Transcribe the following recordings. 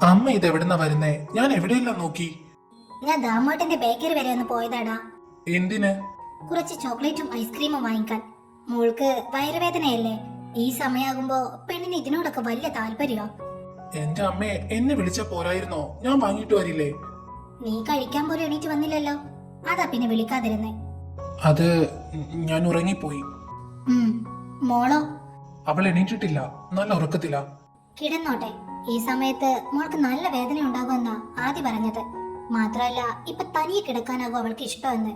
അമ്മ ഇതെവിടുന്നാ വരുന്നേ? ഞാൻ എവിടെയെല്ലാം നോക്കി. ഞാൻ ദാമോട്ടന്റെ ബേക്കറി വരെ ഒന്ന് പോയതാടാ. എന്തിന്? കുറച്ച് ചോക്ലേറ്റും ഐസ്ക്രീമും വാങ്ങിക്കാൻ. മോൾക്ക് വയറുവേദനയല്ലേ? ഈ സമയാകുമ്പോ പെണ്ണിന് ഇതിനോടൊക്കെ വലിയ താല്പര്യോ. എന്റെ അമ്മയെ എന്നെ വിളിച്ച പോരായിരുന്നോ? ഞാൻ വാങ്ങിട്ട് വരില്ലേ? നീ കഴിക്കാൻ പോലും എണീറ്റ് വന്നില്ലല്ലോ, അതാ പിന്നെ വിളിക്കാതിരുന്നേ. അത് ഞാൻ ഉറങ്ങിപ്പോയി. മോളോ? അവൾ എണീറ്റിട്ടില്ല, നല്ല ഉറക്കത്തില്ല. കിടന്നോട്ടെ. ഈ സമയത്ത് മോൾക്ക് നല്ല വേദന ഉണ്ടാകുമെന്നാ ആദ്യ പറഞ്ഞത്. മാത്രല്ല ഇപ്പൊ തനിയെ കിടക്കാനാകും അവൾക്ക് ഇഷ്ടമെന്ന്.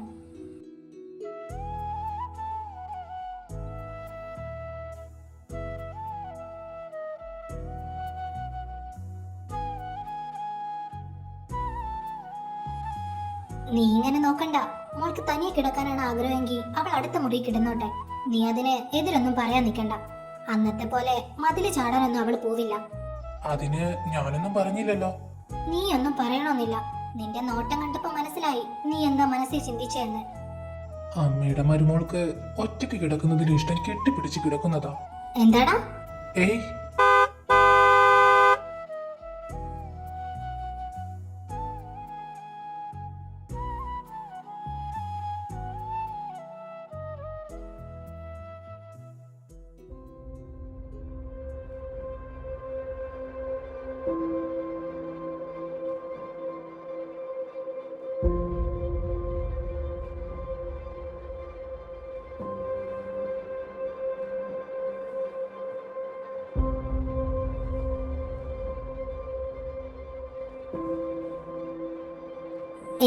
നീ ഇങ്ങനെ നോക്കണ്ട. മോൾക്ക് തനിയെ കിടക്കാനാണ് ആഗ്രഹമെങ്കിൽ അവൾ അടുത്ത മുറി കിടന്നോട്ടെ. നീ അതിന് എതിരൊന്നും പറയാൻ നിൽക്കണ്ട. അന്നത്തെ പോലെ മതില് ചാടാനൊന്നും അവൾ പോവില്ല. അതിന് ഞാനൊന്നും പറഞ്ഞില്ലല്ലോ. നീ ഒന്നും പറയണമെന്നില്ല. നിന്റെ നോട്ടം കണ്ടപ്പോ മനസ്സിലായി നീ എന്താ മനസ്സിൽ ചിന്തിച്ചെന്ന്. അമ്മയുടെ മരുമോൾക്ക് ഒറ്റയ്ക്ക് കിടക്കുന്നതിന് ഇഷ്ടം കെട്ടിപ്പിടിച്ച് കിടക്കുന്നതാ. എന്താടാ? ഏയ്,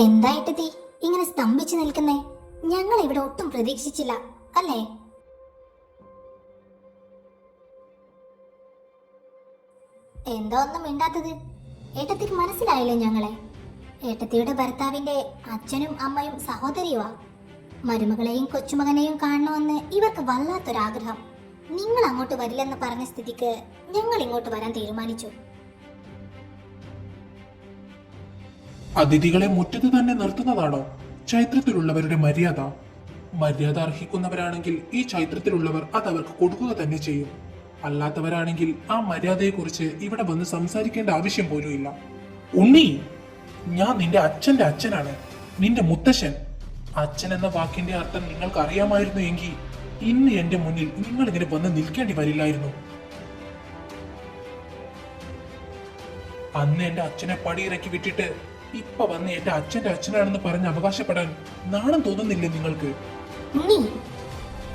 എന്തായിട്ട് തീ ഇങ്ങനെ സ്തംഭിച്ചു നിൽക്കുന്നേ? ഞങ്ങൾ ഇവിടെ ഒട്ടും പ്രതീക്ഷിച്ചില്ല അല്ലേ? എന്താ ഒന്നും മിണ്ടാത്തത്? ഏട്ടത്തിക്ക് മനസ്സിലായില്ലേ ഞങ്ങളെ? ഏട്ടത്തിയുടെ ഭർത്താവിന്റെ അച്ഛനും അമ്മയും സഹോദരിയുവാ. മരുമകളെയും കൊച്ചുമകനെയും കാണണമെന്ന് ഇവർക്ക് വല്ലാത്തൊരാഗ്രഹം. നിങ്ങൾ അങ്ങോട്ട് വരില്ലെന്ന് പറഞ്ഞ സ്ഥിതിക്ക് ഞങ്ങൾ ഇങ്ങോട്ട് വരാൻ തീരുമാനിച്ചു. അതിഥികളെ മുറ്റത്ത് തന്നെ നിർത്തുന്നതാണോ ചൈത്രത്തിലുള്ളവരുടെ മര്യാദ? മര്യാദ അർഹിക്കുന്നവരാണെങ്കിൽ ഈ ചൈത്രത്തിലുള്ളവർ അത് അവർക്ക് കൊടുക്കുക തന്നെ ചെയ്യും. അല്ലാത്തവരാണെങ്കിൽ ആ മര്യാദയെക്കുറിച്ച് ഇവിടെ വന്ന് സംസാരിക്കേണ്ട ആവശ്യം പോലുമില്ല. ഉണ്ണി, ഞാൻ നിന്റെ അച്ഛന്റെ അച്ഛനാണ്, നിന്റെ മുത്തശ്ശൻ. അച്ഛൻ എന്ന വാക്കിന്റെ അർത്ഥം നിങ്ങൾക്ക് അറിയാമായിരുന്നു എങ്കിൽ ഇന്ന് എന്റെ മുന്നിൽ നിങ്ങൾ ഇങ്ങനെ വന്ന് നിൽക്കേണ്ടി വരില്ലായിരുന്നു. അന്ന് എന്റെ അച്ഛനെ പടിയിറക്കി വിട്ടിട്ട് ഇപ്പൊ വന്ന് എന്റെ അച്ഛന്റെ അച്ഛനാണെന്ന് പറഞ്ഞ് അവകാശപ്പെടാൻ നാണം തോന്നുന്നില്ലേ നിങ്ങൾക്ക്?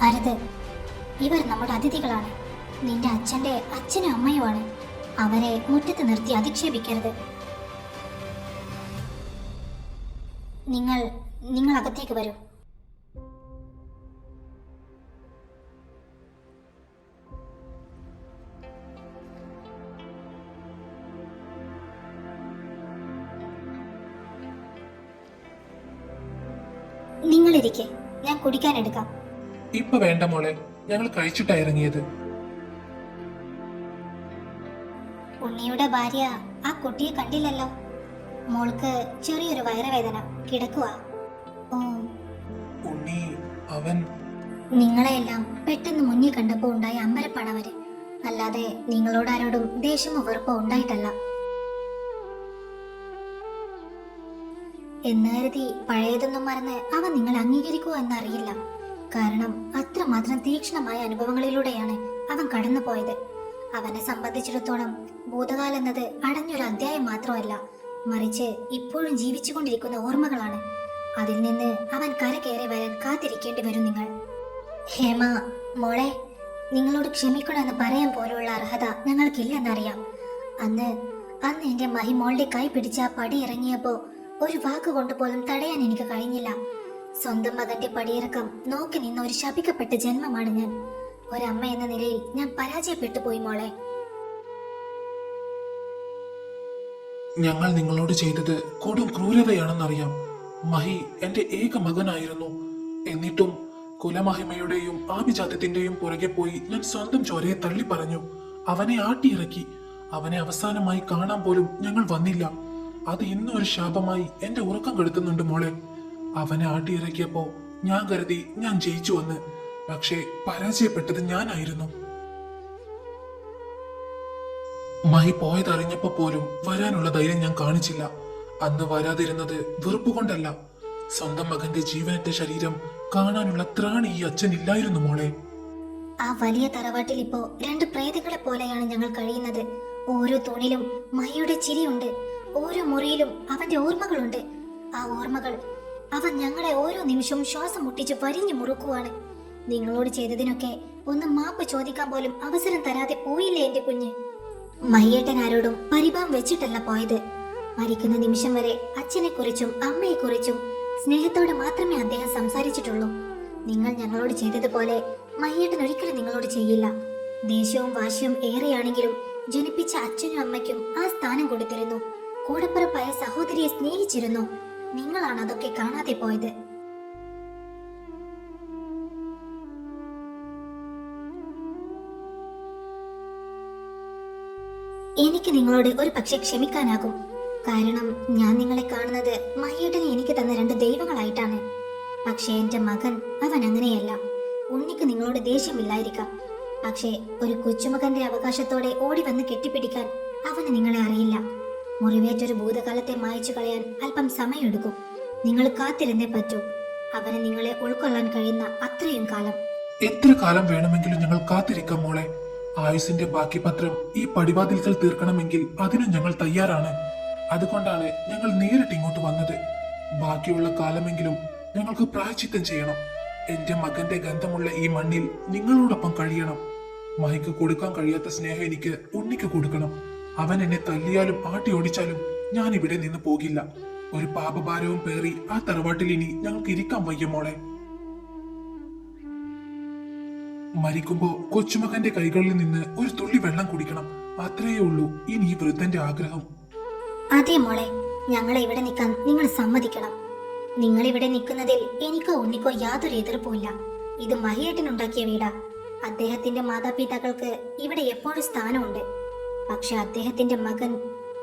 അരുത്, ഇവർ നമ്മുടെ അതിഥികളാണ്. നിന്റെ അച്ഛന്റെ അച്ഛനും അമ്മയുമാണ്. അവരെ മുറ്റത്ത് നിർത്തി അധിക്ഷേപിക്കരുത്. നിങ്ങൾ അകത്തേക്ക് വരൂ. നിങ്ങളിരിക്കെ, ഞാൻ കുടിക്കാൻ എടുക്കാം. ഇപ്പൊ വേണ്ട മോളെ, ഞങ്ങൾ കഴിച്ചിട്ടാ ഇറങ്ങിയത്. ഉണ്ണിയുടെ ഭാര്യ ആ കുട്ടിയെ കണ്ടില്ലല്ലോ. മോൾക്ക് ചെറിയൊരു വയറുവേദന, കിടക്കുവാ. ഉണ്ണി, അവൻ നിങ്ങളെയെല്ലാം പെട്ടെന്ന് മുന്നിൽ കണ്ടപ്പോ ഉണ്ടായ അമ്പരപ്പണവര്, അല്ലാതെ നിങ്ങളോട് ആരോടും ദേഷ്യമോ വെറുപ്പോ ഉണ്ടായിട്ടല്ല. എന്ന് കരുതി പഴയതൊന്നും മറന്ന് അവൻ നിങ്ങൾ അംഗീകരിക്കുവോ എന്നറിയില്ല. കാരണം അത്രമാത്രം തീക്ഷ്ണമായ അനുഭവങ്ങളിലൂടെയാണ് അവൻ കടന്നു പോയത്. അവനെ സംബന്ധിച്ചിടത്തോളം ഭൂതകാലം എന്നത് അടഞ്ഞൊരു അധ്യായം മാത്രമല്ല, മറിച്ച് ഇപ്പോഴും ജീവിച്ചുകൊണ്ടിരിക്കുന്ന ഓർമ്മകളാണ്. അതിൽ നിന്ന് അവൻ കരകയറി വരാൻ കാത്തിരിക്കേണ്ടി വരും നിങ്ങൾ. ഹേമ മോളെ, നിങ്ങളോട് ക്ഷമിക്കണമെന്ന് പറയാൻ പോലുള്ള അർഹത ഞങ്ങൾക്കില്ലെന്നറിയാം. അന്ന് എന്റെ മഹിമോളുടെ കൈ പിടിച്ച ആ പടി ഇറങ്ങിയപ്പോ ഒരു വാക്കുകൊണ്ട് പോലും തടയാൻ എനിക്ക് കഴിഞ്ഞില്ല. സ്വന്തം മകന്റെ പടിയിറക്കം നോക്കി നിന്ന ഒരു ശപിക്കപ്പെട്ട ജന്മമാണ് ഞാൻ. ഒരമ്മ എന്ന നിലയിൽ ഞാൻ പരാജയപ്പെട്ടു പോയി മോളെ. ഞങ്ങൾ നിങ്ങളോട് ചെയ്തത് കൊടും ക്രൂരതയാണെന്നറിയാം. മഹി എന്റെ ഏക മകനായിരുന്നു. എന്നിട്ടും കുലമഹിമയുടെയും ആഭിജാത്യത്തിന്റെയും പുറകെ പോയി ഞാൻ സ്വന്തം ചോരയെ തള്ളി പറഞ്ഞു. അവനെ ആട്ടിയിറക്കി. അവനെ അവസാനമായി കാണാൻ പോലും ഞങ്ങൾ വന്നില്ല. അത് ഇന്നും ഒരു ശാപമായി എന്റെ ഉറക്കം കെടുത്തുന്നുണ്ട് മോളെ. അവനെ ആട്ടിയിറക്കിയപ്പോ ഞാൻ കരുതി ഞാൻ ജയിച്ചു വന്ന്. പക്ഷേ പരാജയപ്പെട്ടത് ഞാനായിരുന്നു. മഹി പോയതറിഞ്ഞപ്പോ പോലും വരാനുള്ള ധൈര്യം ഞാൻ കാണിച്ചില്ല. അന്ന് വരാതിരുന്നത് വെറുപ്പ് കൊണ്ടല്ല, സ്വന്തം മകന്റെ ജീവനറ്റ ശരീരം കാണാനുള്ള ത്രാണി ഈ അച്ഛനില്ലായിരുന്നു മോളെ. ആ വലിയ തറവാട്ടിൽ ഇപ്പോ രണ്ട് പ്രേതങ്ങളെ പോലെയാണ് ഞങ്ങൾ കഴിയുന്നത്. ഓരോ തൂണിലും മഹിയുടെ ചിരിയുണ്ട്, ഓരോ മുറിയിലും അവന്റെ ഓർമ്മകളുണ്ട്. ആ ഓർമ്മകൾ അവൻ ഞങ്ങളെ ഓരോ നിമിഷവും ശ്വാസം മുട്ടിച്ച് വരിഞ്ഞു മുറുക്കുവാണ്. നിങ്ങളോട് ചെയ്തതിനൊക്കെ ഒന്ന് മാപ്പ് ചോദിക്കാൻ പോലും അവസരം തരാതെ പോയില്ലേ എന്റെ കുഞ്ഞ്. മഹിയേട്ടൻ ആരോടും പരിഭവം വെച്ചിട്ടല്ല പോയത്. മരിക്കുന്ന നിമിഷം വരെ അച്ഛനെ കുറിച്ചും അമ്മയെ കുറിച്ചും സ്നേഹത്തോടെ മാത്രമേ അദ്ദേഹം സംസാരിച്ചിട്ടുള്ളൂ. നിങ്ങൾ ഞങ്ങളോട് ചെയ്തതുപോലെ മഹിയേട്ടൻ ഒരിക്കലും നിങ്ങളോട് ചെയ്യില്ല. ദേഷ്യവും വാശിയും ഏറെയാണെങ്കിലും ജനിപ്പിച്ച അച്ഛനും അമ്മയ്ക്കും ആ സ്ഥാനം കൊടുത്തിരുന്നു. കൂടപ്പിറപ്പായ സഹോദരിയെ സ്നേഹിച്ചിരുന്നു. നിങ്ങളാണ് അതൊക്കെ കാണാതെ പോയത്. എനിക്ക് നിങ്ങളോട് ഒരു പക്ഷെ ക്ഷമിക്കാനാകും. കാരണം ഞാൻ നിങ്ങളെ കാണുന്നത് മഹിയേട്ടനെ എനിക്ക് തന്ന രണ്ട് ദൈവങ്ങളായിട്ടാണ്. പക്ഷെ എന്റെ മകൻ അവൻ അങ്ങനെയല്ല. ഉണ്ണിക്ക് നിങ്ങളോട് ദേഷ്യമില്ലായിരിക്കാം, പക്ഷേ ഒരു കൊച്ചുമകന്റെ അവകാശത്തോടെ ഓടി വന്ന് കെട്ടിപ്പിടിക്കാൻ അവന് നിങ്ങളെ അറിയില്ല. മുറിവേറ്റൊരു ഭൂതകാലത്തെ മായ്ച്ചു കളയാൻ അല്പം സമയമെടുക്കും. നിങ്ങൾ കാത്തിരുന്നേ പറ്റൂ. അവന് നിങ്ങളെ ഉൾക്കൊള്ളാൻ കഴിയുന്ന അത്രയും കാലം. എത്ര കാലം വേണമെങ്കിലും ഞങ്ങൾ കാത്തിരിക്കാം മോളെ. ആയുസിന്റെ ബാക്കി പത്രം ഈ പടിവാതിൽക്കൽ തീർക്കണമെങ്കിൽ അതിനും ഞങ്ങൾ തയ്യാറാണ്. അതുകൊണ്ടാണ് ഞങ്ങൾ നേരിട്ട് ഇങ്ങോട്ട് വന്നത്. ബാക്കിയുള്ള കാലമെങ്കിലും ഞങ്ങൾക്ക് പ്രായശ്ചിത്തം ചെയ്യണം. എന്റെ മകന്റെ ഗന്ധമുള്ള ഈ മണ്ണിൽ നിങ്ങളോടൊപ്പം കഴിയണം. മഹിക്ക് കൊടുക്കാൻ കഴിയാത്ത സ്നേഹം എനിക്ക് ഉണ്ണിക്ക് കൊടുക്കണം. അവൻ എന്നെ തല്ലിയാലും ആട്ടി ഓടിച്ചാലും ഞാൻ ഇവിടെ നിന്ന് പോകില്ല. ഒരു പാപഭാരവും പേറി ആ തറവാട്ടിൽ ഇനി ഞങ്ങൾക്ക് ഇരിക്കാൻ വയ്യ മോളെ. മരിക്കുമ്പോ കൊച്ചുമകന്റെ കൈകളിൽ നിന്ന് ഒരു തുള്ളി വെള്ളം കുടിക്കണം. അത്രയേ ഉള്ളൂ ഇനി ഈ വൃദ്ധന്റെ ആഗ്രഹം. അതെ മോളെ, ഞങ്ങളെ ഇവിടെ നിൽക്കാൻ നിങ്ങൾ സമ്മതിക്കണം. നിങ്ങൾ ഇവിടെ നിൽക്കുന്നതിൽ എനിക്കോ ഉണ്ണിക്കോ യാതൊരു എതിർപ്പുമില്ല. ഇത് മഹിയേട്ടനുണ്ടാക്കിയ വീടാ. അദ്ദേഹത്തിന്റെ മാതാപിതാക്കൾക്ക് ഇവിടെ എപ്പോഴും സ്ഥാനമുണ്ട്. പക്ഷെ അദ്ദേഹത്തിന്റെ മകൻ,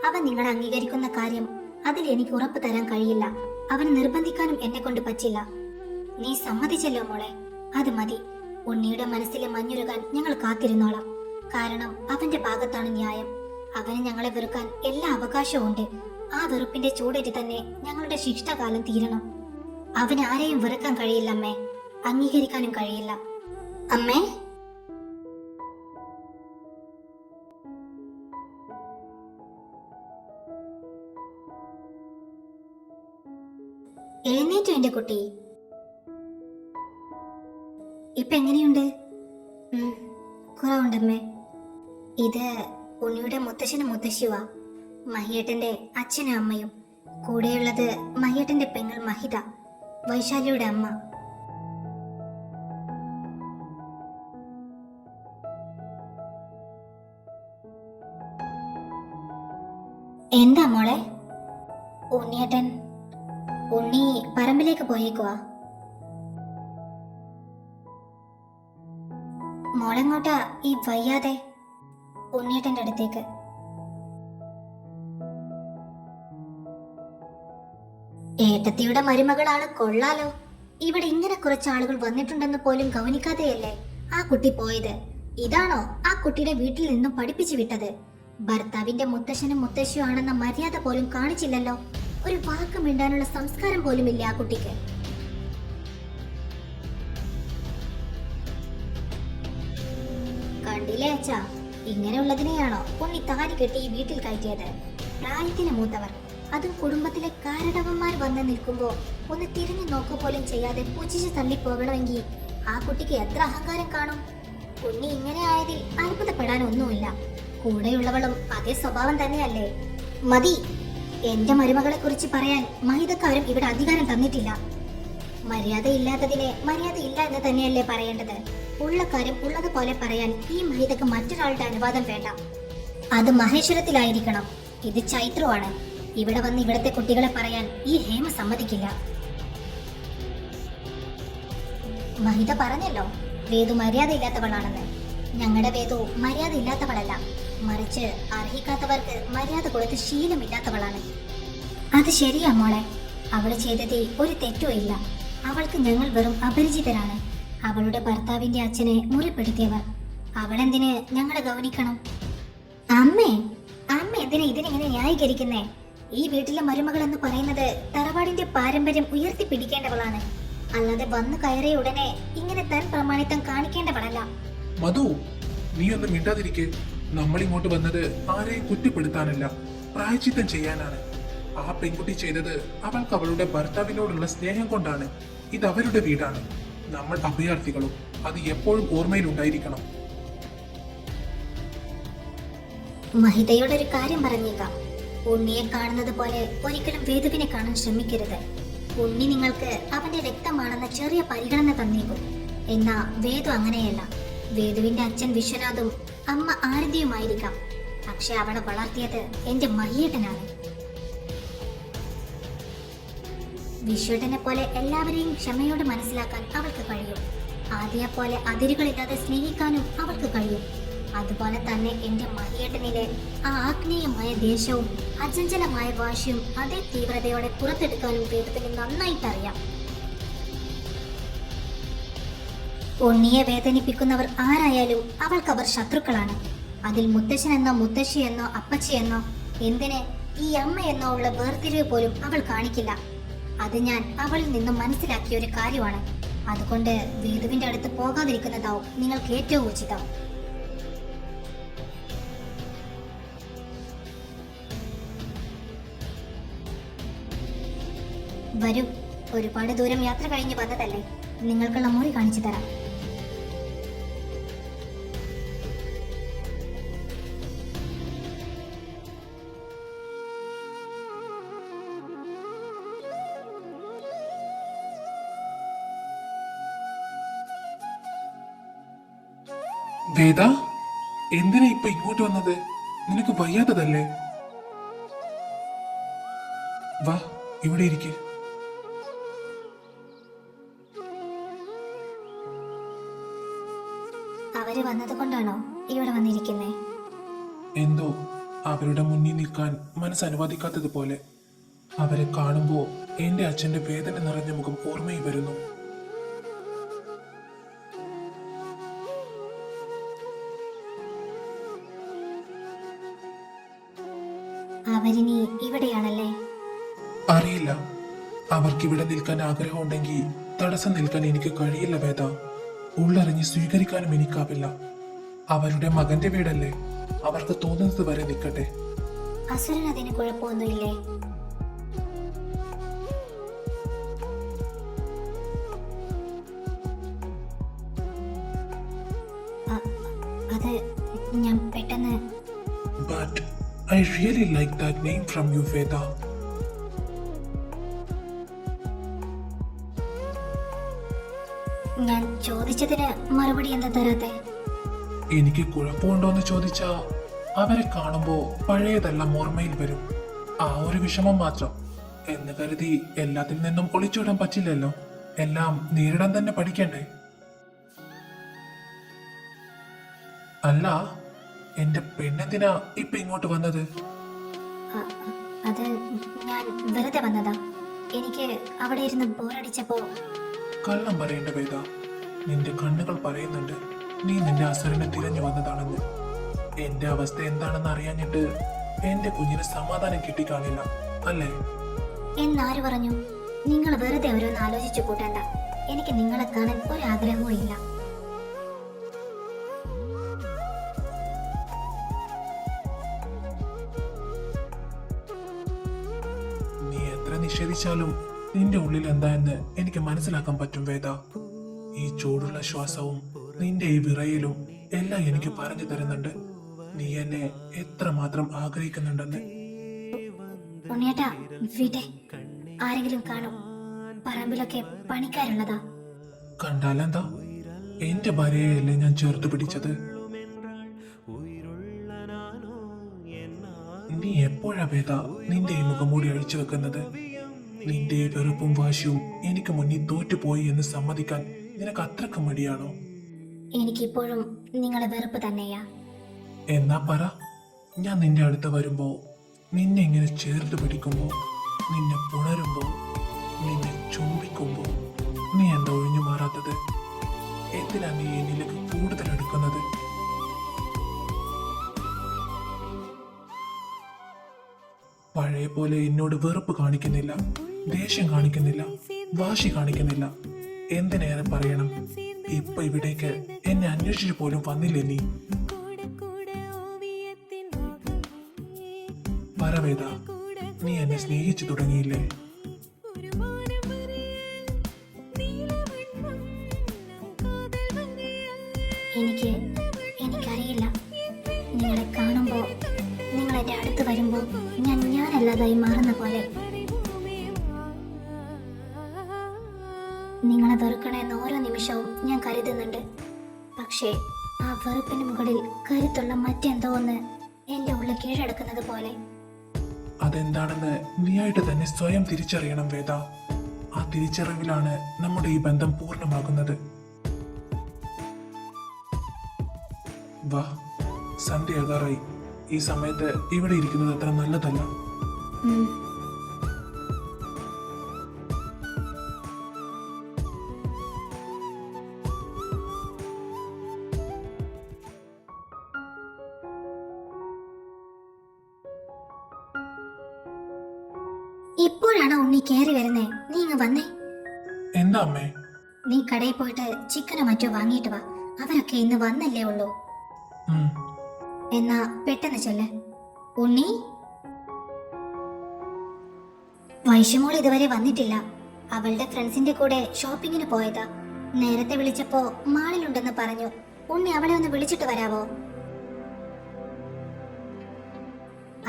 അവൻ നിങ്ങളെ അംഗീകരിക്കുന്ന കാര്യം അതിൽ എനിക്ക് ഉറപ്പ് തരാൻ കഴിയില്ല. അവന് നിർബന്ധിക്കാനും എന്നെ കൊണ്ട് പറ്റില്ല. നീ സമ്മതിച്ചല്ലോ മോളെ, അത് മതി. ഉണ്ണിയുടെ മനസ്സിലെ മഞ്ഞുരുകാൻ ഞങ്ങൾ കാത്തിരുന്നോളാം. കാരണം അവന്റെ ഭാഗത്താണ് ന്യായം. അവന് ഞങ്ങളെ വെറുക്കാൻ എല്ലാ അവകാശവും ഉണ്ട്. ആ വെറുപ്പിന്റെ ചൂടേറ്റ് തന്നെ ഞങ്ങളുടെ ശിഷ്ടകാലം തീരണം. അവന് ആരെയും വെറുക്കാൻ കഴിയില്ല അമ്മേ, അംഗീകരിക്കാനും കഴിയില്ല അമ്മേ. എഴുന്നേറ്റു എന്റെ കുട്ടി. ഇപ്പൊ എങ്ങനെയുണ്ട്? കുറവുണ്ടമ്മേ. ഇത് ഉണ്ണിയുടെ മുത്തശ്ശനും മുത്തശ്ശിയുവാ, മഹിയേട്ടന്റെ അച്ഛനും അമ്മയും. കൂടെയുള്ളത് മഹിയേട്ടന്റെ പെങ്ങൾ മഹിത, വൈശാലിയുടെ അമ്മ. എന്താ മോളെ? ഉണ്ണിയേട്ടൻ ഉണ്ണി പറമ്പിലേക്ക് പോയേക്കുവാ. മോളെങ്ങോട്ടാ ഈ വയ്യാതെ? ഉണ്ണിയേട്ടന്റെ അടുത്തേക്ക്. ഏട്ടത്തിയുടെ മരുമകളാണ്, കൊള്ളാലോ. ഇവിടെ ഇങ്ങനെ കുറച്ച് ആളുകൾ വന്നിട്ടുണ്ടെന്ന് പോലും ഗൗനിക്കാതെയല്ലേ ആ കുട്ടി പോയത്. ഇതാണോ ആ കുട്ടിയുടെ വീട്ടിൽ നിന്നും പഠിപ്പിച്ചു വിട്ടത്? ഭർത്താവിന്റെ മുത്തശ്ശനും മുത്തശ്ശിയും ആണെന്ന മര്യാദ പോലും കാണിച്ചില്ലല്ലോ. ഒരു വാക്ക് മിണ്ടാനുള്ള സംസ്കാരം പോലും ഇല്ല ആ കുട്ടിക്ക്. കണ്ടില്ലേ അച്ഛാ, ഇങ്ങനെയുള്ളതിനെയാണോ ഉണ്ണി താരി കെട്ടി ഈ വീട്ടിൽ കയറ്റിയത്? പ്രായത്തിന് മൂത്തവർ, അതും കുടുംബത്തിലെ കാരണവന്മാർ വന്ന് നിൽക്കുമ്പോ ഒന്ന് തിരിഞ്ഞു നോക്കുക പോലും ചെയ്യാതെ പുച്ഛിച്ച് തള്ളിപ്പോകണമെങ്കിൽ ആ കുട്ടിക്ക് എത്ര അഹങ്കാരം കാണും. ഉണ്ണി ഇങ്ങനെ ആയതിൽ അത്ഭുതപ്പെടാനൊന്നുമില്ല. കൂടെയുള്ളവളും അതേ സ്വഭാവം തന്നെയല്ലേ. മതി. എന്റെ മരുമകളെ കുറിച്ച് പറയാൻ മഹിതക്കാരും ഇവിടെ അധികാരം തന്നിട്ടില്ല. മര്യാദയില്ലാത്തതിനെ മര്യാദയില്ല എന്ന് തന്നെയല്ലേ പറയേണ്ടത്. ഉള്ള കാര്യം ഉള്ളതുപോലെ പറയാൻ ഈ മഹിതക്ക് മറ്റൊരാളുടെ അനുവാദം വേണ്ട. അത് മഹേശ്വരത്തിലായിരിക്കണം. ഇത് ചൈത്രമാണ്. ഇവിടെ വന്ന് ഇവിടത്തെ കുട്ടികളെ പറയാൻ ഈ ഹേമ സമ്മതിക്കില്ല. മഹിത പറഞ്ഞല്ലോ വേദു മര്യാദയില്ലാത്തവളാണെന്ന്. ഞങ്ങളുടെ വേദു മര്യാദ ഇല്ലാത്തവളല്ല, മറിച്ച് അർഹിക്കാത്തവർക്ക് മര്യാദ കൊടുത്ത് ശീലമില്ലാത്തവളാണ്. അത് ശരിയാ മോളെ. അവള് ചെയ്തതിൽ ഒരു തെറ്റും ഇല്ല. അവൾക്ക് ഞങ്ങൾ വെറും അപരിചിതരാണ്. അവളുടെ ഭർത്താവിന്റെ അച്ഛനെ മുറിപ്പെടുത്തിയവർ. അവളെന്തിന് ഞങ്ങളെ ഗൗനിക്കണം? അമ്മേ, അമ്മ എന്തിനാ ഇതിനെങ്ങനെ ന്യായീകരിക്കുന്നേ? ഈ വീട്ടിലെ മരുമകൾ എന്ന് പറയുന്നത് തറവാടിന്റെ പാരമ്പര്യം ഉയർത്തിപ്പിടിക്കേണ്ടവളാണ്, അല്ലാതെ വന്നു കയറിയ ഉടനെ ഇങ്ങനെ തൻ പ്രമാണിത്തം കാണിക്കേണ്ടവളല്ല. മധു, നീ ഒന്നും മിണ്ടാതിരിക്കെ. നമ്മൾ ഇങ്ങോട്ട് വന്നത് ആരെയും കുറ്റപ്പെടുത്താനല്ല, പ്രായച്ചിത്തം ചെയ്യാനാണ്. ആ പെൺകുട്ടി ചെയ്തത് അവൾക്ക് അവളുടെ ഭർത്താവിനോടുള്ള സ്നേഹം കൊണ്ടാണ്. ഇത് അവരുടെ വീടാണ്. നമ്മൾ അഭയാർത്ഥികളും അത് എപ്പോഴും ഓർമ്മയിലുണ്ടായിരിക്കണം. മഹിതയോടൊരു കാര്യം പറഞ്ഞേക്കാം. ഉണ്ണിയെ കാണുന്നത് പോലെ ഒരിക്കലും വേദുവിനെ കാണാൻ ശ്രമിക്കരുത്. ഉണ്ണി നിങ്ങൾക്ക് അവന്റെ രക്തമാണെന്ന ചെറിയ പരിഗണന തന്നേക്കും. എന്നാ വേദു അങ്ങനെയല്ല. വേദുവിന്റെ അച്ഛൻ വിശ്വനാഥും അമ്മ ആരതിയുമായിരിക്കാം, പക്ഷെ അവളെ വളർത്തിയത് എന്റെ മഹിയേട്ടനാണ്. വിശ്വട്ടനെ പോലെ എല്ലാവരെയും ക്ഷമയോടെ മനസ്സിലാക്കാൻ അവൾക്ക് കഴിയും. ആദ്യയെ പോലെ അതിരുകളില്ലാതെ സ്നേഹിക്കാനും അവൾക്ക് കഴിയും. അതുപോലെ തന്നെ എന്റെ മഹിയേട്ടനിലെ ആ ആഗ്നേയമായ ദേഷ്യവും അചഞ്ചലമായ വാശിയും അതേ തീവ്രതയോടെ പുറത്തെടുക്കാനും വേദത്തിന് നന്നായിട്ടറിയാം. ഉണ്ണിയെ വേദനിപ്പിക്കുന്നവർ ആരായാലും അവൾക്കവർ ശത്രുക്കളാണ്. അതിൽ മുത്തശ്ശനെന്നോ മുത്തശ്ശിയെന്നോ അപ്പച്ചിയെന്നോ എന്തിന് ഈ അമ്മയെന്നോ ഉള്ള വേർതിരിവ് പോലും അവൾ കാണിക്കില്ല. അത് ഞാൻ അവളിൽ നിന്നും മനസ്സിലാക്കിയ ഒരു കാര്യമാണ്. അതുകൊണ്ട് വേദുവിന്റെ അടുത്ത് പോകാതിരിക്കുന്നതാവും നിങ്ങൾക്ക് ഏറ്റവും ഉചിതം. വരൂ, ഒരുപാട് ദൂരം യാത്ര കഴിഞ്ഞ് വന്നതല്ലേ, നിങ്ങൾക്കുള്ള മുറി കാണിച്ചു തരാം. വേദ, എന്തിനാ ഇപ്പൊ ഇങ്ങോട്ട് വന്നത്? നിനക്ക് വയ്യാത്തതല്ലേ? വാ, ഇവിടെ ഇരിക്കെ. അവര് വന്നത് കൊണ്ടാണോ ഇവിടെ വന്നിരിക്കുന്നേ? എന്തോ അവരുടെ മുന്നിൽ നിൽക്കാൻ മനസ്സനുവദിക്കാത്തതുപോലെ. അവരെ കാണുമ്പോ എന്റെ അച്ഛന്റെ വേദന നിറഞ്ഞ മുഖം ഓർമ്മയിൽ വരുന്നു. അവരിനി ഇവിടെയാണല്ലേ? അറിയില്ല. അവർക്കിവിടെ നിൽക്കാൻ ആഗ്രഹമുണ്ടെങ്കിൽ തടസ്സം നിൽക്കാൻ എനിക്ക് കഴിയില്ല വേദ. ഉള്ളറിഞ്ഞ് സ്വീകരിക്കാനും എനിക്കാവില്ല. അവരുടെ മകന്റെ വീടല്ലേ, അവർക്ക് തോന്നുന്നത് വരെ നിൽക്കട്ടെ. അസുരൻ അതിന് കുഴപ്പമൊന്നുമില്ലേ? അത് ഞാൻ പെട്ടെന്ന്. But I really like that name from you, Veda. ഞാൻ ചോദിച്ചതിന് മറുപടി എന്താ തരാത്തെ? എനിക്ക് കുഴപ്പമുണ്ടോന്ന് ചോദിച്ചാ അവരെ കാണുമ്പോ പഴയതെല്ലാം ഓർമ്മയിൽ വരും. ആ ഒരു വിഷമം മാത്രം. എന്ന് കരുതി എല്ലാത്തിൽ നിന്നും ഒളിച്ചോടാൻ പറ്റില്ലല്ലോ. എല്ലാം നേരിടാൻ തന്നെ പഠിക്കണ്ടേ? അല്ല, എന്റെ പെണ്ണെന്തിനാ ഇപ്പൊ ഇങ്ങോട്ട് വന്നത്? അത് ഞാൻ വെറുതെ വന്നതാ. എനിക്ക് അവിടെ ഇരുന്ന് ബോറടിച്ചപ്പോ. കള്ളം പറയേണ്ട വേദ, നിന്റെ കണ്ണുകൾ പറയുന്നുണ്ട് നീ നിന്റെ അസുരനെ തിരഞ്ഞു വന്നതാണെന്ന്. എന്റെ അവസ്ഥ എന്താണെന്ന് അറിയാഞ്ഞിട്ട് എന്റെ കുഞ്ഞിന് സമാധാനം കിട്ടിക്കാണില്ല അല്ലേ? എന്നാര് പറഞ്ഞു? നിങ്ങൾ വെറുതെ ഓരോന്ന് ആലോചിച്ചു കൂട്ടണ്ട. എനിക്ക് നിങ്ങളെ കാണാൻ ഒരാഗ്രഹവും ഇല്ല. നീ എത്ര നിഷേധിച്ചാലും നിന്റെ ഉള്ളിൽ എന്താ എന്ന് എനിക്ക് മനസ്സിലാക്കാൻ പറ്റും വേദ. ഈ ചൂടുള്ള ശ്വാസവും നിന്റെ ഈ വിറയിലും എല്ലാം എനിക്ക് പറഞ്ഞു തരുന്നുണ്ട് നീ എന്നെ എത്രമാത്രം ആഗ്രഹിക്കുന്നുണ്ടെന്ന്. ഉണ്ണിയേട്ടാ, വീട്ടെ ആരെങ്കിലും കാണും. പറമ്പിലൊക്കെ പണിക്കാരുള്ളതാ. കണ്ടാലെന്താ? എന്റെ ഭാര്യയല്ലേ ഞാൻ ചേർത്ത് പിടിച്ചത്. നീ എപ്പോഴാ വേദ നിന്റെ ഈ മുഖംമൂടി അഴിച്ചു വെക്കുന്നത്? നിന്റെ ഈ വെറുപ്പും വാശിയും എനിക്ക് മുന്നിൽ തോറ്റുപോയി എന്ന് സമ്മതിക്കാൻ നിനക്ക് അത്രക്ക് മടിയാണോ? എനിക്കിപ്പോഴും നിങ്ങളെ വെറുപ്പ് തന്നെയാ. എന്നാ പറ. ഞാൻ നിന്റെ അടുത്ത് വരുമ്പോ, നിന്നെ ഇങ്ങനെ ചേർത്ത് പിടിക്കുമ്പോ, നിന്നെ പുണരുമ്പോ, നിന്നെ ചുംബിക്കുമ്പോ നീ എന്താ ഒഴിഞ്ഞു മാറാത്തത്? എന്തിനാ നീ എന്നിലേക്ക് കൂടുതൽ എടുക്കുന്നത്? പഴയ പോലെ എന്നോട് വെറുപ്പ് കാണിക്കുന്നില്ല, ദേഷ്യം കാണിക്കുന്നില്ല, വാശി കാണിക്കുന്നില്ല. എന്തിനേറെ പറയണം, ഇപ്പൊ ഇവിടേക്ക് എന്നെ അന്വേഷിച്ചു പോലും വന്നില്ലേ നീ? പരവേദ, നീ എന്നെ സ്നേഹിച്ചു തുടങ്ങിയില്ലേ? എനിക്കറിയില്ല. നിങ്ങളെ കാണുമ്പോൾ, നിങ്ങൾ എൻ്റെ അടുത്ത് വരുമ്പോൾ ഞാനല്ലാതായി മാറുന്ന പോലെ. നിങ്ങളെ വെറുക്കണമെന്ന് ഓരോ നിമിഷവും ഞാൻ കരുതുന്നുണ്ട്. പക്ഷേ ആ വെറുപ്പിന് മുകളിൽ കരുത്തുള്ള മറ്റെന്തോ ഒന്ന് എൻ്റെ ഉള്ളിൽ കീഴടക്കുന്നത് പോലെ. അതെന്താണെന്ന് നീയായിട്ട് തന്നെ സ്വയം തിരിച്ചറിയണം വേദ. ആ തിരിച്ചറിവിലാണ് നമ്മുടെ ഈ ബന്ധം പൂർണ്ണമാകുന്നത്. വാ, സന്ധ്യയാകാറായി. ഈ സമയത്ത് ഇവിടെ ഇരിക്കുന്നത് അത്ര നല്ലതല്ല. ഇപ്പോഴാണോ ഉണ്ണി കയറി വരുന്നേ? നീ ഇങ്ങ് വന്നേ. എന്താ അമ്മേ? നീ കടയിൽ പോയിട്ട് ചിക്കനോ മറ്റോ വാങ്ങിയിട്ട് വാ. അവരൊക്കെ ഇന്ന് വന്നല്ലേ ഉള്ളൂ. എന്നാ പെട്ടെന്ന് ചെല്ല്. ഉണ്ണി, വൈശമോൾ ഇതുവരെ വന്നിട്ടില്ല. അവളുടെ ഫ്രണ്ട്സിന്റെ കൂടെ ഷോപ്പിങ്ങിന് പോയതാ. നേരത്തെ വിളിച്ചപ്പോ മാളിലുണ്ടെന്ന് പറഞ്ഞു. ഉണ്ണി അവളെ ഒന്ന് വിളിച്ചിട്ട് വരാവോ?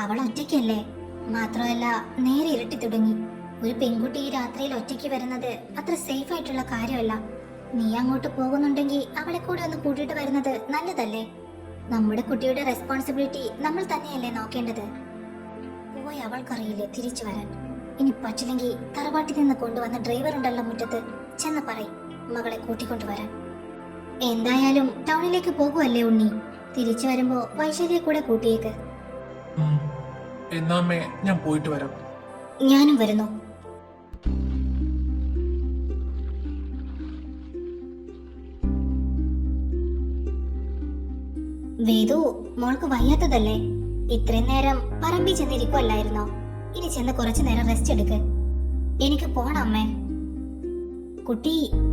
അവൾ ഒറ്റയ്ക്കല്ലേ? മാത്രമല്ല, നേരെ ഇരുട്ടി തുടങ്ങി. ഒരു പെൺകുട്ടി ഈ രാത്രിയിൽ ഒറ്റയ്ക്ക് വരുന്നത് അത്ര സേഫ് ആയിട്ടുള്ള കാര്യമല്ല. നീ അങ്ങോട്ട് പോകുന്നുണ്ടെങ്കിൽ അവളെ കൂടെ ഒന്ന് കൂട്ടിയിട്ട് വരുന്നത് നല്ലതല്ലേ? നമ്മുടെ കുട്ടിയുടെ റെസ്പോൺസിബിലിറ്റി നമ്മൾ തന്നെയല്ലേ നോക്കേണ്ടത്? പോയി അവൾക്കറിയില്ലേ തിരിച്ചു വരാൻ. ഇനി പറ്റില്ലെങ്കിൽ തറവാട്ടിൽ നിന്ന് കൊണ്ടുവന്ന ഡ്രൈവർ ഉണ്ടല്ലോ മുറ്റത്ത്, ചെന്ന് പറയും മകളെ കൂട്ടിക്കൊണ്ടുവരാൻ. എന്തായാലും ടൗണിലേക്ക് പോകുമല്ലേ ഉണ്ണി? തിരിച്ചു വരുമ്പോ വൈശാലിയെ കൂടെ കൂട്ടിയേക്ക്. എന്നാ അമ്മേ, ഞാൻ പോയിട്ട് വരാം. ഞാനും വരുന്നു. വേദു, മോൾക്ക് വയ്യാത്തതല്ലേ? ഇത്രയും നേരം പറമ്പിൽ ചെന്നിരിക്കുമല്ലായിരുന്നോ? ഇനി ചെന്ന് കുറച്ചു നേരം റെസ്റ്റ് എടുക്ക്. എനിക്ക് പോണം അമ്മേ.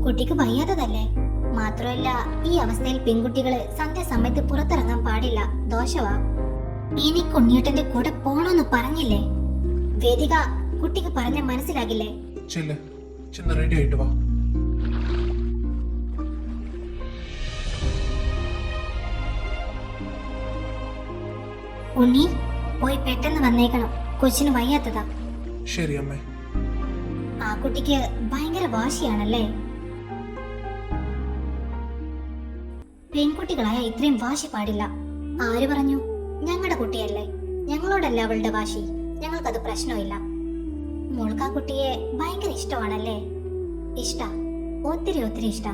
കുട്ടിക്ക് വയ്യാത്തതല്ലേ? മാത്രമല്ല, ഈ അവസ്ഥയിൽ പെൺകുട്ടികള് സന്ധ്യാസമയത്ത് പുറത്തിറങ്ങാൻ പാടില്ല, ദോഷവാ. ഇനി കുഞ്ഞേട്ടന്റെ കൂടെ പോണോന്ന് പറഞ്ഞില്ലേ? വേദിക, കുട്ടിക്ക് പറഞ്ഞ മനസ്സിലാകില്ലേ? ചെന്ന് റെഡി ആയിട്ട് വാ. ഉണ്ണി, പോയി പെട്ടെന്ന് വന്നേക്കണം. കൊച്ചിന് വയ്യാത്തതാ. ശരി അമ്മേ. ആ കുട്ടിക്ക് ഭയങ്കര വാശിയാണല്ലേ? പെൺകുട്ടികളായ ഇത്രയും വാശി പാടില്ല. ആര് പറഞ്ഞു? ഞങ്ങളുടെ കുട്ടിയല്ലേ, ഞങ്ങളോടല്ല അവളുടെ വാശി. ഞങ്ങൾക്കത് പ്രശ്നമില്ല. മോൾക്ക് ആ കുട്ടിയെ ഭയങ്കര ഇഷ്ടമാണല്ലേ? ഒത്തിരി ഇഷ്ട.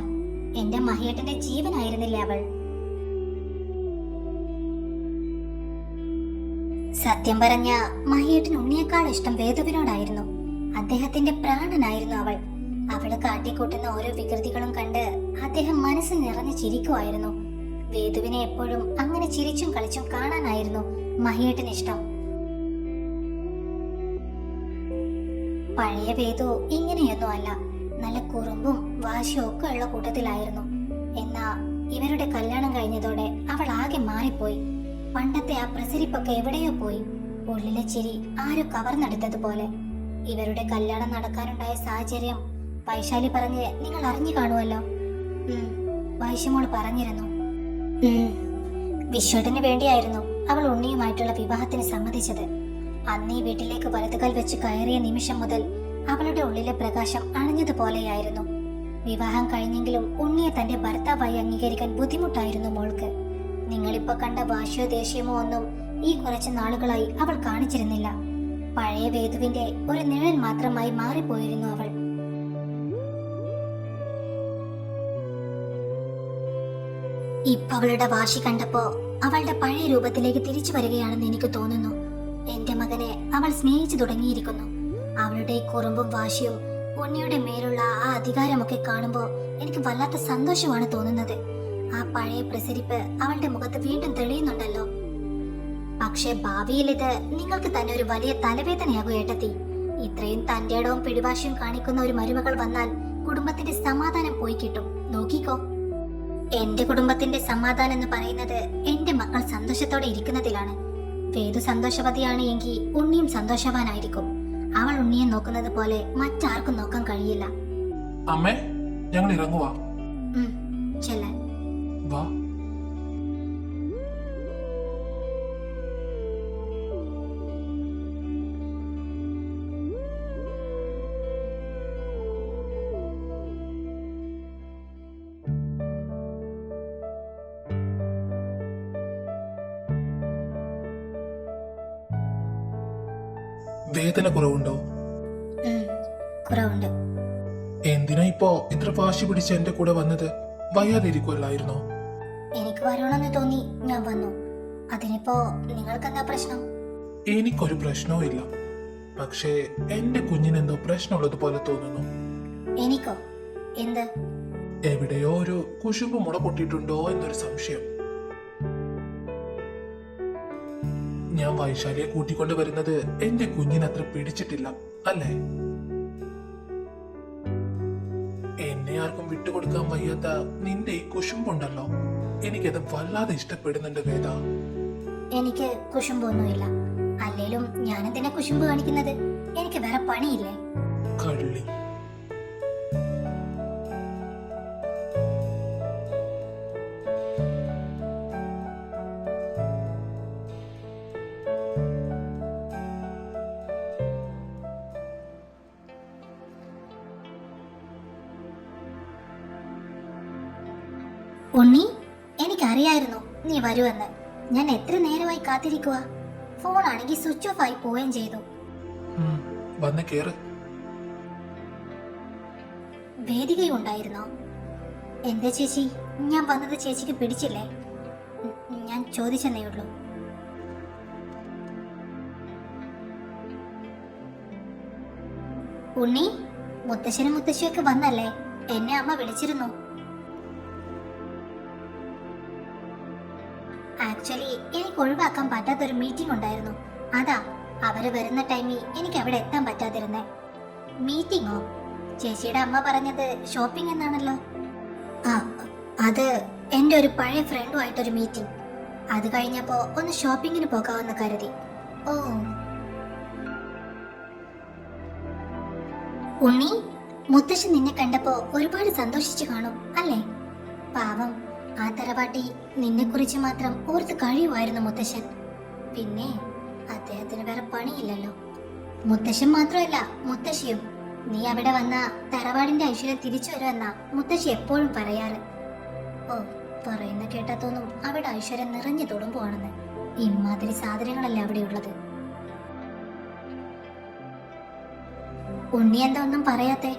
എന്റെ മഹിയേട്ടന്റെ ജീവനായിരുന്നില്ലേ അവൾ? സത്യം പറഞ്ഞ മഹിയേട്ടൻ ഉണ്ണിയേക്കാൾ ഇഷ്ടം വേദുവിനോടായിരുന്നു. അദ്ദേഹത്തിന്റെ പ്രാണനായിരുന്നു അവൾ. അവള് കാട്ടിക്കൂട്ടുന്ന ഓരോ വികൃതികളും കണ്ട് അദ്ദേഹം മനസ്സ് നിറഞ്ഞു ചിരിക്കുമായിരുന്നു. വേദുവിനെ എപ്പോഴും അങ്ങനെ ചിരിച്ചും കളിച്ചും കാണാനായിരുന്നു മഹിയേട്ടന് ഇഷ്ടം. പഴയ വേദു ഇങ്ങനെയൊന്നും അല്ല. നല്ല കുറുമ്പും വാശിയും ഒക്കെ ഉള്ള കൂട്ടത്തിലായിരുന്നു. എന്നാ ഇവരുടെ കല്യാണം കഴിഞ്ഞതോടെ അവൾ ആകെ മാറിപ്പോയി. പണ്ടത്തെ ആ പ്രസരിപ്പൊക്കെ എവിടെയോ പോയി. ഉള്ളിലെ ചിരി ആരോ കവർന്നെടുത്തതുപോലെ. ഇവരുടെ കല്യാണം നടക്കാനുണ്ടായ സാഹചര്യം വൈശാലി പറഞ്ഞ് നിങ്ങൾ അറിഞ്ഞു കാണുമല്ലോ. വൈശമോൾ പറഞ്ഞിരുന്നു. വിശ്വട്ടിന് വേണ്ടിയായിരുന്നു അവൾ ഉണ്ണിയുമായിട്ടുള്ള വിവാഹത്തിന് സമ്മതിച്ചത്. അന്ന് ഈ വീട്ടിലേക്ക് വലതുകാൽ വെച്ച് കയറിയ നിമിഷം മുതൽ അവളുടെ ഉള്ളിലെ പ്രകാശം അണഞ്ഞതുപോലെയായിരുന്നു. വിവാഹം കഴിഞ്ഞെങ്കിലും ഉണ്ണിയെ തന്റെ ഭർത്താവായി അംഗീകരിക്കാൻ ബുദ്ധിമുട്ടായിരുന്നു മോൾക്ക്. നിങ്ങളിപ്പോ കണ്ട വാശിയോ ദേഷ്യമോ ഒന്നും ഈ കുറച്ച് നാളുകളായി അവൾ കാണിച്ചിരുന്നില്ല. പഴയ വേദുവിന്റെ ഒരു നിഴൽ മാത്രമായി മാറിപ്പോയിരുന്നു അവൾ. ഇപ്പൊ അവളുടെ വാശി കണ്ടപ്പോ അവളുടെ പഴയ രൂപത്തിലേക്ക് തിരിച്ചു വരികയാണെന്ന് എനിക്ക് തോന്നുന്നു. എന്റെ മകനെ അവൾ സ്നേഹിച്ചു തുടങ്ങിയിരിക്കുന്നു. അവളുടെ കുറുമ്പും വാശിയും ഉണ്ണിയുടെ മേലുള്ള ആ അധികാരമൊക്കെ കാണുമ്പോ എനിക്ക് വല്ലാത്ത സന്തോഷമാണ് തോന്നുന്നത്. ആ പഴയ പ്രസരിപ്പ് അവളുടെ മുഖത്ത് വീണ്ടും തെളിയുന്നുണ്ടല്ലോ. പക്ഷെ ഭാവിയിൽ ഇത് നിങ്ങൾക്ക് തന്നെ ഒരു വലിയ തലവേദനയാകും ഏട്ടത്തി. ഇത്രയും തന്റെ ഇടവും പിടിവാശിയും കാണിക്കുന്ന ഒരു മരുമകൾ വന്നാൽ കുടുംബത്തിന്റെ സമാധാനം പോയി കിട്ടും. നോക്കിക്കോ, എന്റെ കുടുംബത്തിന്റെ സമാധാനം എന്ന് പറയുന്നത് എന്റെ മക്കൾ സന്തോഷത്തോടെ ഇരിക്കുന്നതിലാണ്. വേദു സന്തോഷവതിയാണ് എങ്കിൽ ഉണ്ണിയും സന്തോഷവാനായിരിക്കും. അവൾ ഉണ്ണിയെ നോക്കുന്നത് പോലെ മറ്റാർക്കും നോക്കാൻ കഴിയില്ല. അമ്മേ, ഞങ്ങൾ ഇറങ്ങുവാ. ചെല്ലാൻ വാ. വേദന കുറവുണ്ടോ? കുറവുണ്ട്. എന്തിനാ ഇപ്പോ ഇത്ര വാശി പിടിച്ച് എന്റെ കൂടെ വന്നത്? വയ്യാതിരിക്കുമല്ലായിരുന്നോ? എനിക്ക് വരണമെന്ന് തോന്നി, ഞാൻ വന്നു. അതിനിപ്പോ നിങ്ങൾക്കെന്താ പ്രശ്നം? എനിക്കൊരു പ്രശ്നവും ഇല്ല. പക്ഷേ എന്റെ കുഞ്ഞിനെന്തോ പ്രശ്നമുള്ളത് പോലെ തോന്നുന്നു. എനിക്കോ? എന്ത്? എവിടെയോ ഒരു കുശുമ്പ് മുള പൊട്ടിയിട്ടുണ്ടോ എന്നൊരു സംശയം. ഞാൻ വൈശാലിയെ കൂട്ടിക്കൊണ്ട് വരുന്നത് എന്റെ കുഞ്ഞിനത്ര പിടിച്ചിട്ടില്ല അല്ലേ? എന്നെ ആർക്കും വിട്ടുകൊടുക്കാൻ വയ്യാത്ത നിന്റെ ഈ കുശുമ്പുണ്ടല്ലോ, എനിക്കത് വല്ലാതെ ഇഷ്ടപ്പെടുന്നുണ്ട് വേദ. എനിക്ക് കുശുമ്പൊന്നുമില്ല. അല്ലേലും ഞാനെന്തിനാ കുശുമ്പ് കാണിക്കുന്നത്? എനിക്ക് വേറെ പണിയില്ലേ? കള്ളി. ഉണ്ണി, എനിക്കറിയായിരുന്നു നീ വരുമെന്ന്. ഞാൻ എത്ര നേരമായി കാത്തിരിക്കുക. ഫോണാണെങ്കിൽ സ്വിച്ച് ഓഫ് ആയി പോവുകയും ചെയ്തു. വന്ന് കേറ്. വേദികയുണ്ടായിരുന്നോ? എന്താ ചേച്ചി, ഞാൻ വന്നത് ചേച്ചിക്ക് പിടിച്ചില്ലേ? ഞാൻ ചോദിച്ചെന്നേ ഉള്ളൂ. ഉണ്ണി, മുത്തശ്ശനും മുത്തശ്ശിയൊക്കെ വന്നല്ലേ? എന്നെ അമ്മ വിളിച്ചിരുന്നു. ആക്ച്വലി എനിക്ക് ഒഴിവാക്കാൻ പറ്റാത്തൊരു മീറ്റിംഗ് ഉണ്ടായിരുന്നു. അതാ അവര് വരുന്ന ടൈമിൽ എനിക്ക് അവിടെ എത്താൻ പറ്റാതിരുന്നേ. മീറ്റിംഗോ? ചേച്ചിയുടെ അമ്മ പറഞ്ഞത് ഷോപ്പിംഗ് എന്നാണല്ലോ. ആ, അത് എൻ്റെ ഒരു പഴയ ഫ്രണ്ടുമായിട്ടൊരു മീറ്റിംഗ്. അത് കഴിഞ്ഞപ്പോ ഒന്ന് ഷോപ്പിങ്ങിന് പോകാമെന്ന് കരുതി. ഓ ഉണ്ണി, മുത്തശ്ശൻ നിന്നെ കണ്ടപ്പോ ഒരുപാട് സന്തോഷിച്ചു കാണും അല്ലേ? പാവം, ആ തറവാട്ടി നിന്നെ കുറിച്ച് മാത്രം ഓർത്ത് കഴിയുമായിരുന്നു മുത്തശ്ശൻ. പിന്നെ അദ്ദേഹത്തിന് വേറെ പണിയില്ലല്ലോ. മുത്തശ്ശൻ മാത്രമല്ല, മുത്തശ്ശിയും. നീ അവിടെ വന്ന തറവാടിന്റെ ഐശ്വര്യം തിരിച്ചു വരുമെന്ന മുത്തശ്ശി എപ്പോഴും പറയാറ്. ഓ, പറയുന്ന കേട്ടാ തോന്നും അവിടെ ഐശ്വര്യം നിറഞ്ഞു തൊടുമ്പോണെന്ന്. ഇമാതിരി സാധനങ്ങളല്ലേ അവിടെ ഉള്ളത്. ഉണ്ണി എന്താ ഒന്നും പറയാത്തെ?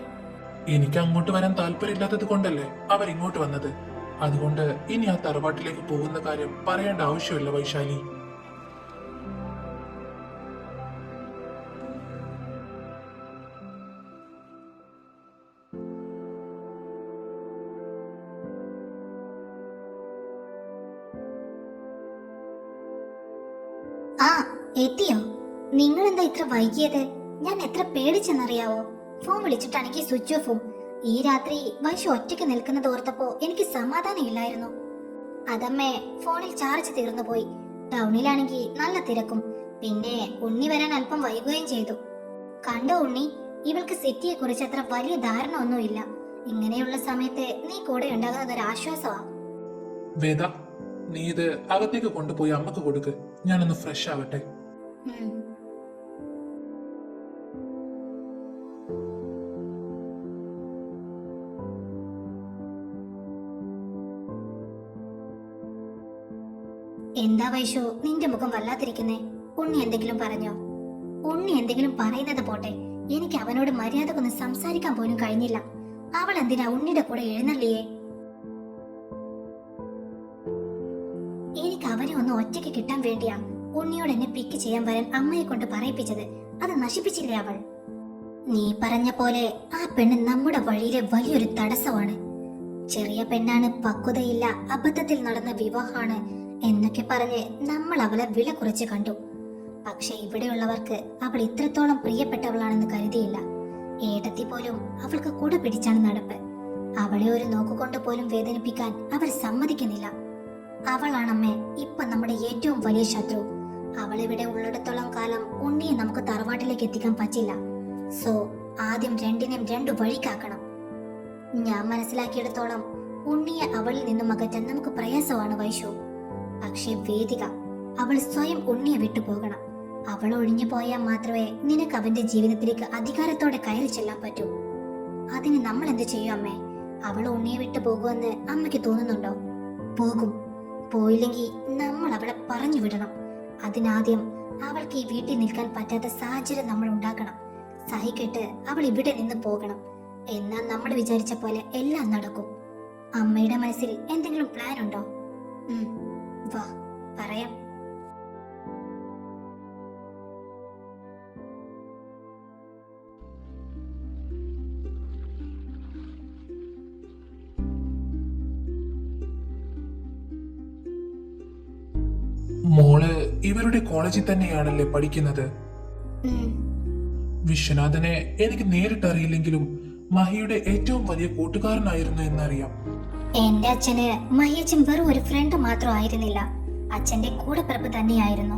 എനിക്ക് അങ്ങോട്ട് വരാൻ താല്പര്യമില്ലാത്തത് കൊണ്ടല്ലേ അവരിങ്ങോട്ട് വന്നത്. അതുകൊണ്ട് ഇനി ആ തറവാട്ടിലേക്ക് പോകുന്ന കാര്യം പറയേണ്ട ആവശ്യമില്ല വൈശാലി. ആ, എത്തിയോ? നിങ്ങൾ എന്താ ഇത്ര വൈകിയത്? ഞാൻ എത്ര പേടിച്ചെന്നറിയാവോ? Phone വിളിച്ചിട്ടാണെങ്കിൽ switch ഓഫും. ഈ രാത്രി വൈശു ഒറ്റയ്ക്ക് നിൽക്കുന്നത് ഓർത്തപ്പോ എനിക്ക് സമാധാനം ഇല്ലായിരുന്നു. അതമ്മേ, ഫോണിൽ ചാർജ് തീർന്നു പോയി. ടൗണിലാണെങ്കിൽ നല്ല തിരക്കും. പിന്നെ ഉണ്ണി വരാൻ അല്പം വൈകുകയും ചെയ്തു. കണ്ടോ ഉണ്ണി, ഇവൾക്ക് സിറ്റിയെ കുറിച്ച് അത്ര വലിയ ധാരണ ഒന്നുമില്ല. ഇങ്ങനെയുള്ള സമയത്ത് നീ കൂടെ ഉണ്ടാകുന്നത് ഒരു ആശ്വാസമാ. വേദ, നീ ഇത് അകത്തേക്ക് കൊണ്ടുപോയി അമ്മക്ക് കൊടുക്ക്. ഞാനൊന്ന് ഫ്രഷ് ആവട്ടെ. എന്താ വൈശു, നിന്റെ മുഖം വല്ലാതിരിക്കുന്നേ? ഉണ്ണി എന്തെങ്കിലും പറഞ്ഞോ? ഉണ്ണി എന്തെങ്കിലും പറയുന്നത് പോട്ടെ, എനിക്ക് അവനോട് മര്യാദക്കൊന്ന് സംസാരിക്കാൻ പോലും കഴിഞ്ഞില്ല. അവൾ എന്തിനാ ഉണ്ണിയുടെ കൂടെ എഴുന്നള്ളിയേ? എനിക്ക് അവനെ ഒന്ന് ഒറ്റയ്ക്ക് കിട്ടാൻ വേണ്ടിയാ ഉണ്ണിയോട് എന്നെ പിക്ക് ചെയ്യാൻ വരാൻ അമ്മയെ കൊണ്ട് പറയിപ്പിച്ചത്. അത് നശിപ്പിച്ചില്ലേ അവൾ? നീ പറഞ്ഞ പോലെ ആ പെണ്ണ് നമ്മുടെ വഴിയിലെ വലിയൊരു തടസ്സമാണ്. ചെറിയ പെണ്ണാണ്, പക്വതയില്ല, അബദ്ധത്തിൽ നടന്ന വിവാഹമാണ് എന്നൊക്കെ പറഞ്ഞ് നമ്മൾ അവളെ വില കുറച്ച് കണ്ടു. പക്ഷെ ഇവിടെയുള്ളവർക്ക് അവൾ ഇത്രത്തോളം പ്രിയപ്പെട്ടവളാണെന്ന് കരുതിയില്ല. ഏട്ടത്തി പോലും അവൾക്ക് കൂടെ പിടിച്ചാണ് നടപ്പ്. അവളെ ഒരു നോക്കുകൊണ്ട് പോലും വേദനിപ്പിക്കാൻ അവർ സമ്മതിക്കുന്നില്ല. അവളാണമ്മേ ഇപ്പൊ നമ്മുടെ ഏറ്റവും വലിയ ശത്രു. അവളിവിടെ ഉള്ളിടത്തോളം കാലം ഉണ്ണിയെ നമുക്ക് തറവാട്ടിലേക്ക് എത്തിക്കാൻ പറ്റില്ല. സോ ആദ്യം രണ്ടിനും രണ്ടു വഴിക്കാക്കണം. ഞാൻ മനസ്സിലാക്കിയിടത്തോളം ഉണ്ണിയെ അവളിൽ നിന്നും അകറ്റാൻ നമുക്ക് പ്രയാസമാണ് വൈശു. പക്ഷെ വേദിക, അവൾ സ്വയം ഉണ്ണിയെ വിട്ടു പോകണം. അവൾ ഒഴിഞ്ഞു പോയാൽ മാത്രമേ നിനക്ക് അവന്റെ ജീവിതത്തിലേക്ക് അധികാരത്തോടെ കയറി ചെല്ലാൻ പറ്റൂ. അതിന് നമ്മൾ എന്ത് ചെയ്യും അമ്മേ? അവൾ ഉണ്ണിയെ വിട്ടു പോകുമെന്ന് അമ്മയ്ക്ക് തോന്നുന്നുണ്ടോ? പോകും. പോയില്ലെങ്കിൽ നമ്മൾ അവളെ പറഞ്ഞു വിടണം. അതിനാദ്യം അവൾക്ക് ഈ വീട്ടിൽ നിൽക്കാൻ പറ്റാത്ത സാഹചര്യം നമ്മൾ ഉണ്ടാക്കണം. സഹിക്കിട്ട് അവൾ ഇവിടെ നിന്ന് പോകണം. എന്നാൽ നമ്മൾ വിചാരിച്ച പോലെ എല്ലാം നടക്കും. അമ്മയുടെ മനസ്സിൽ എന്തെങ്കിലും പ്ലാൻ ഉണ്ടോ? വാ പറയാം. മോള് ഇവരുടെ കോളേജിൽ തന്നെയാണല്ലേ പഠിക്കുന്നത്? വിശ്വനാഥനെ എനിക്ക് നേരിട്ടറിയില്ലെങ്കിലും മഹിയുടെ ഏറ്റവും വലിയ കൂട്ടുകാരനായിരുന്നു എന്നറിയാം. എന്റെ അച്ഛന് മഹിയച്ഛൻ വെറും ഒരു ഫ്രണ്ട് മാത്രമായിരുന്നില്ല, അച്ഛന്റെ കൂടെപ്പിറപ്പ് തന്നെയായിരുന്നു.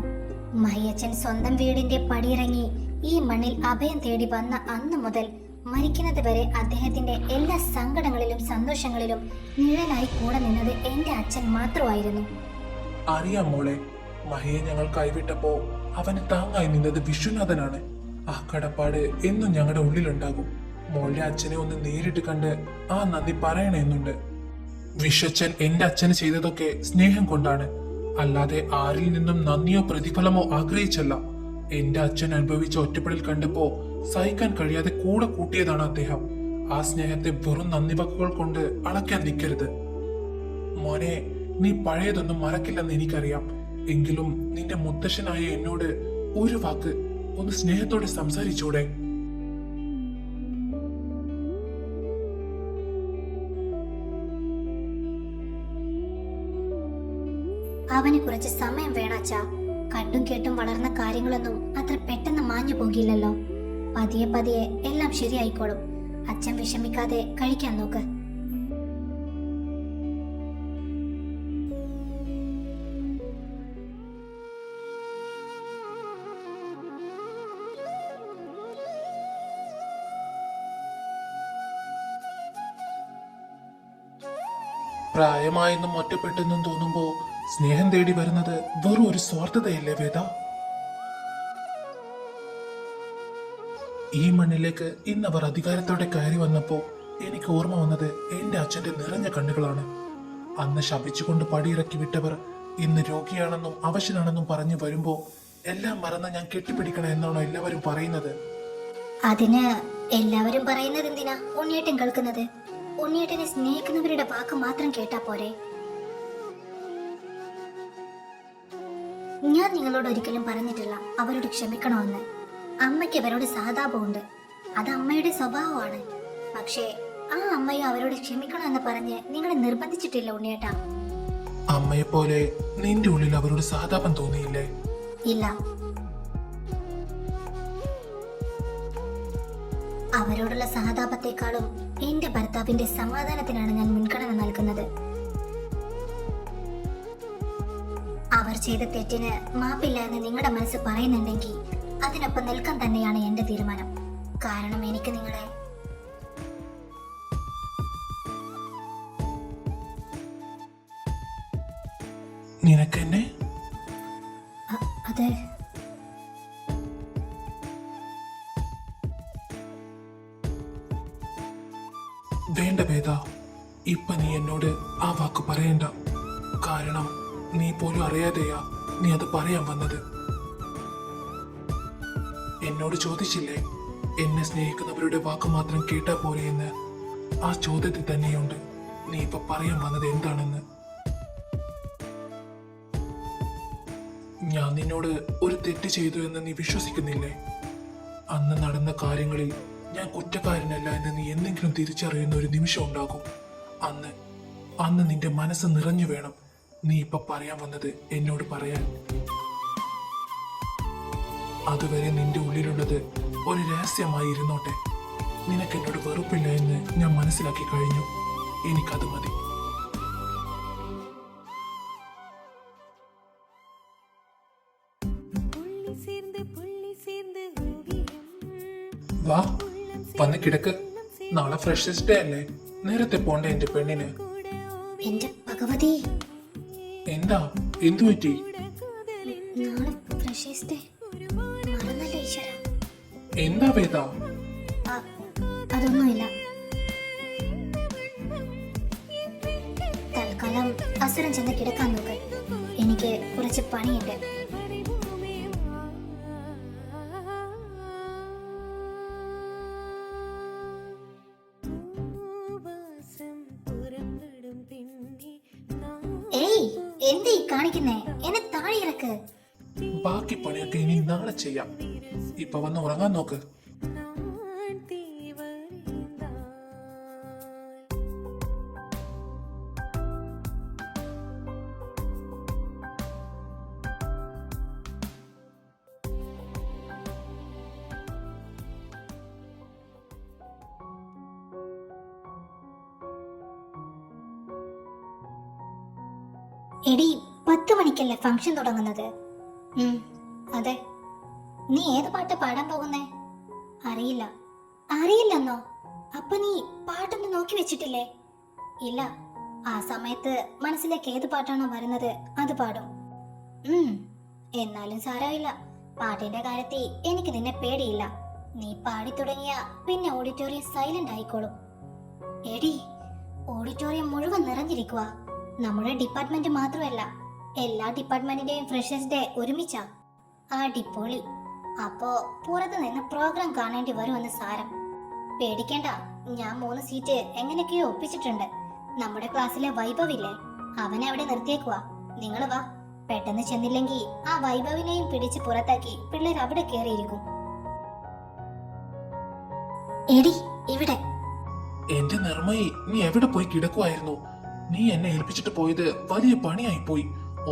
മഹിയച്ഛൻ സ്വന്തം വീടിന്റെ പടിയിറങ്ങി ഈ മണ്ണിൽ അഭയം തേടി വന്ന അന്ന് മുതൽ മരിക്കുന്നത് വരെ അദ്ദേഹത്തിന്റെ എല്ലാ സങ്കടങ്ങളിലും സന്തോഷങ്ങളിലും നിഴലായി കൂടെ നിന്നത് എന്റെ അച്ഛൻ മാത്രമായിരുന്നു. അറിയാം മോളെ, മഹിയെ ഞങ്ങൾ കൈവിട്ടപ്പോ അവന് താങ്ങായി നിന്നത് വിശ്വനാഥനാണ്. ആ കടപ്പാട് എന്നും ഞങ്ങളുടെ ഉള്ളിലുണ്ടാകും. മോളുടെ അച്ഛനെ ഒന്ന് നേരിട്ട് കണ്ട് ആ നന്ദി പറയണമെന്നുണ്ട്. വിശ്വച്ചൻ എന്റെ അച്ഛന് ചെയ്തതൊക്കെ സ്നേഹം കൊണ്ടാണ്, അല്ലാതെ ആരിൽ നിന്നും നന്ദിയോ പ്രതിഫലമോ ആഗ്രഹിച്ചല്ല. എന്റെ അച്ഛൻ അനുഭവിച്ച ഒറ്റപ്പെടൽ കണ്ടപ്പോ സഹിക്കാൻ കഴിയാതെ കൂടെ കൂട്ടിയതാണ് അദ്ദേഹം. ആ സ്നേഹത്തെ വെറും നന്ദി വാക്കുകൾ കൊണ്ട് അളക്കാൻ നിൽക്കരുത് മോനെ. നീ പഴയതൊന്നും മറക്കില്ലെന്ന് എനിക്കറിയാം. എങ്കിലും നിന്റെ മുത്തശ്ശനായ എന്നോട് ഒരു വാക്ക് ഒന്ന് സ്നേഹത്തോടെ സംസാരിച്ചൂടെ? അവന് കുറച്ച് സമയം വേണച്ചാ. കണ്ടും കേട്ടും വളർന്ന കാര്യങ്ങളൊന്നും അത്ര പെട്ടെന്ന് മാഞ്ഞു പോകില്ലല്ലോ. പതിയെ പതിയെ എല്ലാം ശരിയായിക്കോളും. അച്ഛൻ വിഷമിക്കാതെ കഴിക്കാൻ നോക്ക്. പ്രായമായെന്നും ഒറ്റപ്പെട്ടെന്നും തോന്നുമ്പോ സ്നേഹം തേടി വരുന്നത് വെറും ഒരു സ്വാർത്ഥതയല്ലേ വേദ? ഈ മണ്ണിലേക്ക് ഇന്നവർ അധികാരത്തോടെ കയറി വന്നപ്പോ എനിക്ക് ഓർമ്മ വന്നത് എന്റെ അച്ഛന്റെ നിറഞ്ഞ കണ്ണുകളാണ്. അന്ന് ശപിച്ചുകൊണ്ട് പടിയിറക്കി വിട്ടവർ ഇന്ന് രോഗിയാണെന്നും അവശനാണെന്നും പറഞ്ഞു വരുമ്പോ എല്ലാം മറന്ന് ഞാൻ കെട്ടിപ്പിടിക്കണം എന്നാണോ എല്ലാവരും പറയുന്നത്? അതിന് എല്ലാവരും പറയുന്നത് എന്തിനാ ഉണ്ണിയേട്ടൻ കേൾക്കുന്നത്? ഉണ്ണിയേട്ടനെ സ്നേഹിക്കുന്നവരുടെ വാക്ക് മാത്രം കേട്ടാ പോരെ? ഞാൻ നിങ്ങളോട് ഒരിക്കലും പറഞ്ഞിട്ടില്ല അവരോട് ക്ഷമിക്കണമെന്ന്. അമ്മയ്ക്ക് അവരോട് സഹതാപമുണ്ട്, അത് അമ്മയുടെ സ്വഭാവമാണ്. പക്ഷേ ആ അമ്മയെ അവരോട് ക്ഷമിക്കണമെന്ന് പറഞ്ഞ് നിങ്ങളെ നിർബന്ധിച്ചിട്ടില്ല ഉണ്ണിയേട്ടാ. അമ്മയെ പോലെ നിന്റെ ഉള്ളിൽ അവരോട് സഹതാപം തോന്നിയില്ലേ? ഇല്ല, അവരോടുള്ള സഹതാപത്തെക്കാളും എന്റെ ഭർത്താവിന്റെ സമാധാനത്തിനാണ് ഞാൻ മുൻഗണന നൽകുന്നത്. അവർ ചെയ്ത തെറ്റിന് മാപ്പില്ല എന്ന് നിങ്ങളുടെ മനസ്സ് പറയുന്നുണ്ടെങ്കിൽ അതിനൊപ്പം നിൽക്കാൻ തന്നെയാണ് എന്റെ തീരുമാനം. കാരണം എനിക്ക് നിങ്ങളെ നിനക്കെന്നെ അതെ. വേണ്ട വേദ, ഇപ്പൊ നീ എന്നോട് ആ വാക്ക് പറയണ്ട. കാരണം നീ പോലും അറിയാതെയാ നീ അത് പറയാൻ വന്നത്. എന്നോട് ചോദിച്ചില്ലേ എന്നെ സ്നേഹിക്കുന്നവരുടെ വാക്ക് മാത്രം കേട്ടാ പോലെ എന്ന്? ആ ചോദ്യത്തിൽ തന്നെയുണ്ട് നീ ഇപ്പൊ പറയാൻ വന്നത് എന്താണെന്ന്. ഞാൻ നിന്നോട് ഒരു തെറ്റ് ചെയ്തു എന്ന് നീ വിശ്വസിക്കുന്നില്ലേ? അന്ന് നടന്ന കാര്യങ്ങളിൽ ഞാൻ കുറ്റക്കാരനല്ല എന്ന് നീ എന്തെങ്കിലും തിരിച്ചറിയുന്ന ഒരു നിമിഷം ഉണ്ടാകും. അന്ന് നിന്റെ മനസ്സ് നിറഞ്ഞു വേണം നീ ഇപ്പൊ പറയാൻ വന്നത് എന്നോട് പറയാൻ? അതുവരെ നിന്റെ ഉള്ളിലുള്ളത് ഒരു രഹസ്യമായി ഇരുന്നോട്ടെ. നിനക്ക് എന്നോട് വെറുപ്പില്ല എന്ന് ഞാൻ മനസ്സിലാക്കി കഴിഞ്ഞു. എനിക്കത് മതി. വാ, വന്ന് കിടക്ക്. നാളെ ഫ്രഷേഴ്സ് ഡേ അല്ലേ? നേരത്തെ പോണ്ടേ എന്റെ പെണ്ണിന്? എന്റെ ഭഗവതി, എന്താ, എന്തു പറ്റി? നാളെ ഫ്രഷേഴ്സ് ഡേ മറന്നല്ലേ ഈശ്വര. എന്താ വേദ? അതൊന്നുമില്ല. തൽക്കാലം അസുരം ചെന്ന് കിടക്കാൻ നോക്ക്. എനിക്ക് കുറച്ച് പണിയുണ്ട്. ഏയ്, എന്തീ കാണിക്കുന്നേ? എന്നെ താഴെ ഇറക്ക്. ബാക്കി പണിയൊക്കെ ഇനി നാളെ ചെയ്യാം. ഇപ്പൊ വന്ന് ഉറങ്ങാൻ നോക്ക്. എടി, 10 മണിക്കല്ലേ ഫംഗ്ഷൻ തുടങ്ങുന്നത്? അതെ. നീ ഏത് പാട്ട് പാടാൻ പോകുന്നേ? അറിയില്ല. അറിയില്ലെന്നോ? അപ്പൊ നീ പാട്ടൊന്നും നോക്കി വെച്ചിട്ടില്ലേ? ഇല്ല. ആ സമയത്ത് മനസ്സിലേക്ക് ഏത് പാട്ടാണോ വരുന്നത് അത് പാടും. എന്നാലും സാരമില്ല. പാട്ടിന്റെ കാര്യത്തിൽ എനിക്ക് നിന്നെ പേടിയില്ല. നീ പാടി തുടങ്ങിയ പിന്നെ ഓഡിറ്റോറിയം സൈലന്റ് ആയിക്കോളും. എടി, ഓഡിറ്റോറിയം മുഴുവൻ നിറഞ്ഞിരിക്കുക. നമ്മുടെ ഡിപ്പാർട്ട്മെന്റ് മാത്രമല്ല, എല്ലാ ഡിപ്പാർട്ട്മെന്റിന്റെയും ഫ്രഷേഴ്സ് ഡേ ഒരുമിച്ചാ. ആ ഡിപ്പോളി. അപ്പോ പുറത്തു നിന്ന് പ്രോഗ്രാം കാണേണ്ടി വരുമെന്ന് സാരം. പേടിക്കേണ്ട, ഞാൻ 3 സീറ്റ് എങ്ങനെയൊക്കെയോ ഒപ്പിച്ചിട്ടുണ്ട്. നമ്മുടെ ക്ലാസ്സിലെ വൈഭവില്ലേ, അവനെ അവിടെ നിർത്തിയേക്കുവാ. നിങ്ങൾ വാ. പെട്ടെന്ന് ചെന്നില്ലെങ്കിൽ ആ വൈഭവിനെയും പിടിച്ച് പുറത്താക്കി പിള്ളേർ അവിടെ കയറിയിരിക്കും. എടി, ഇവിടെ. എന്റെ നിർമ്മയി, നീ എവിടെ പോയി കിടക്കുവായിരുന്നു? നീ എന്നെ ഏൽപ്പിച്ചിട്ട് പോയത് വലിയ പണിയായി പോയി.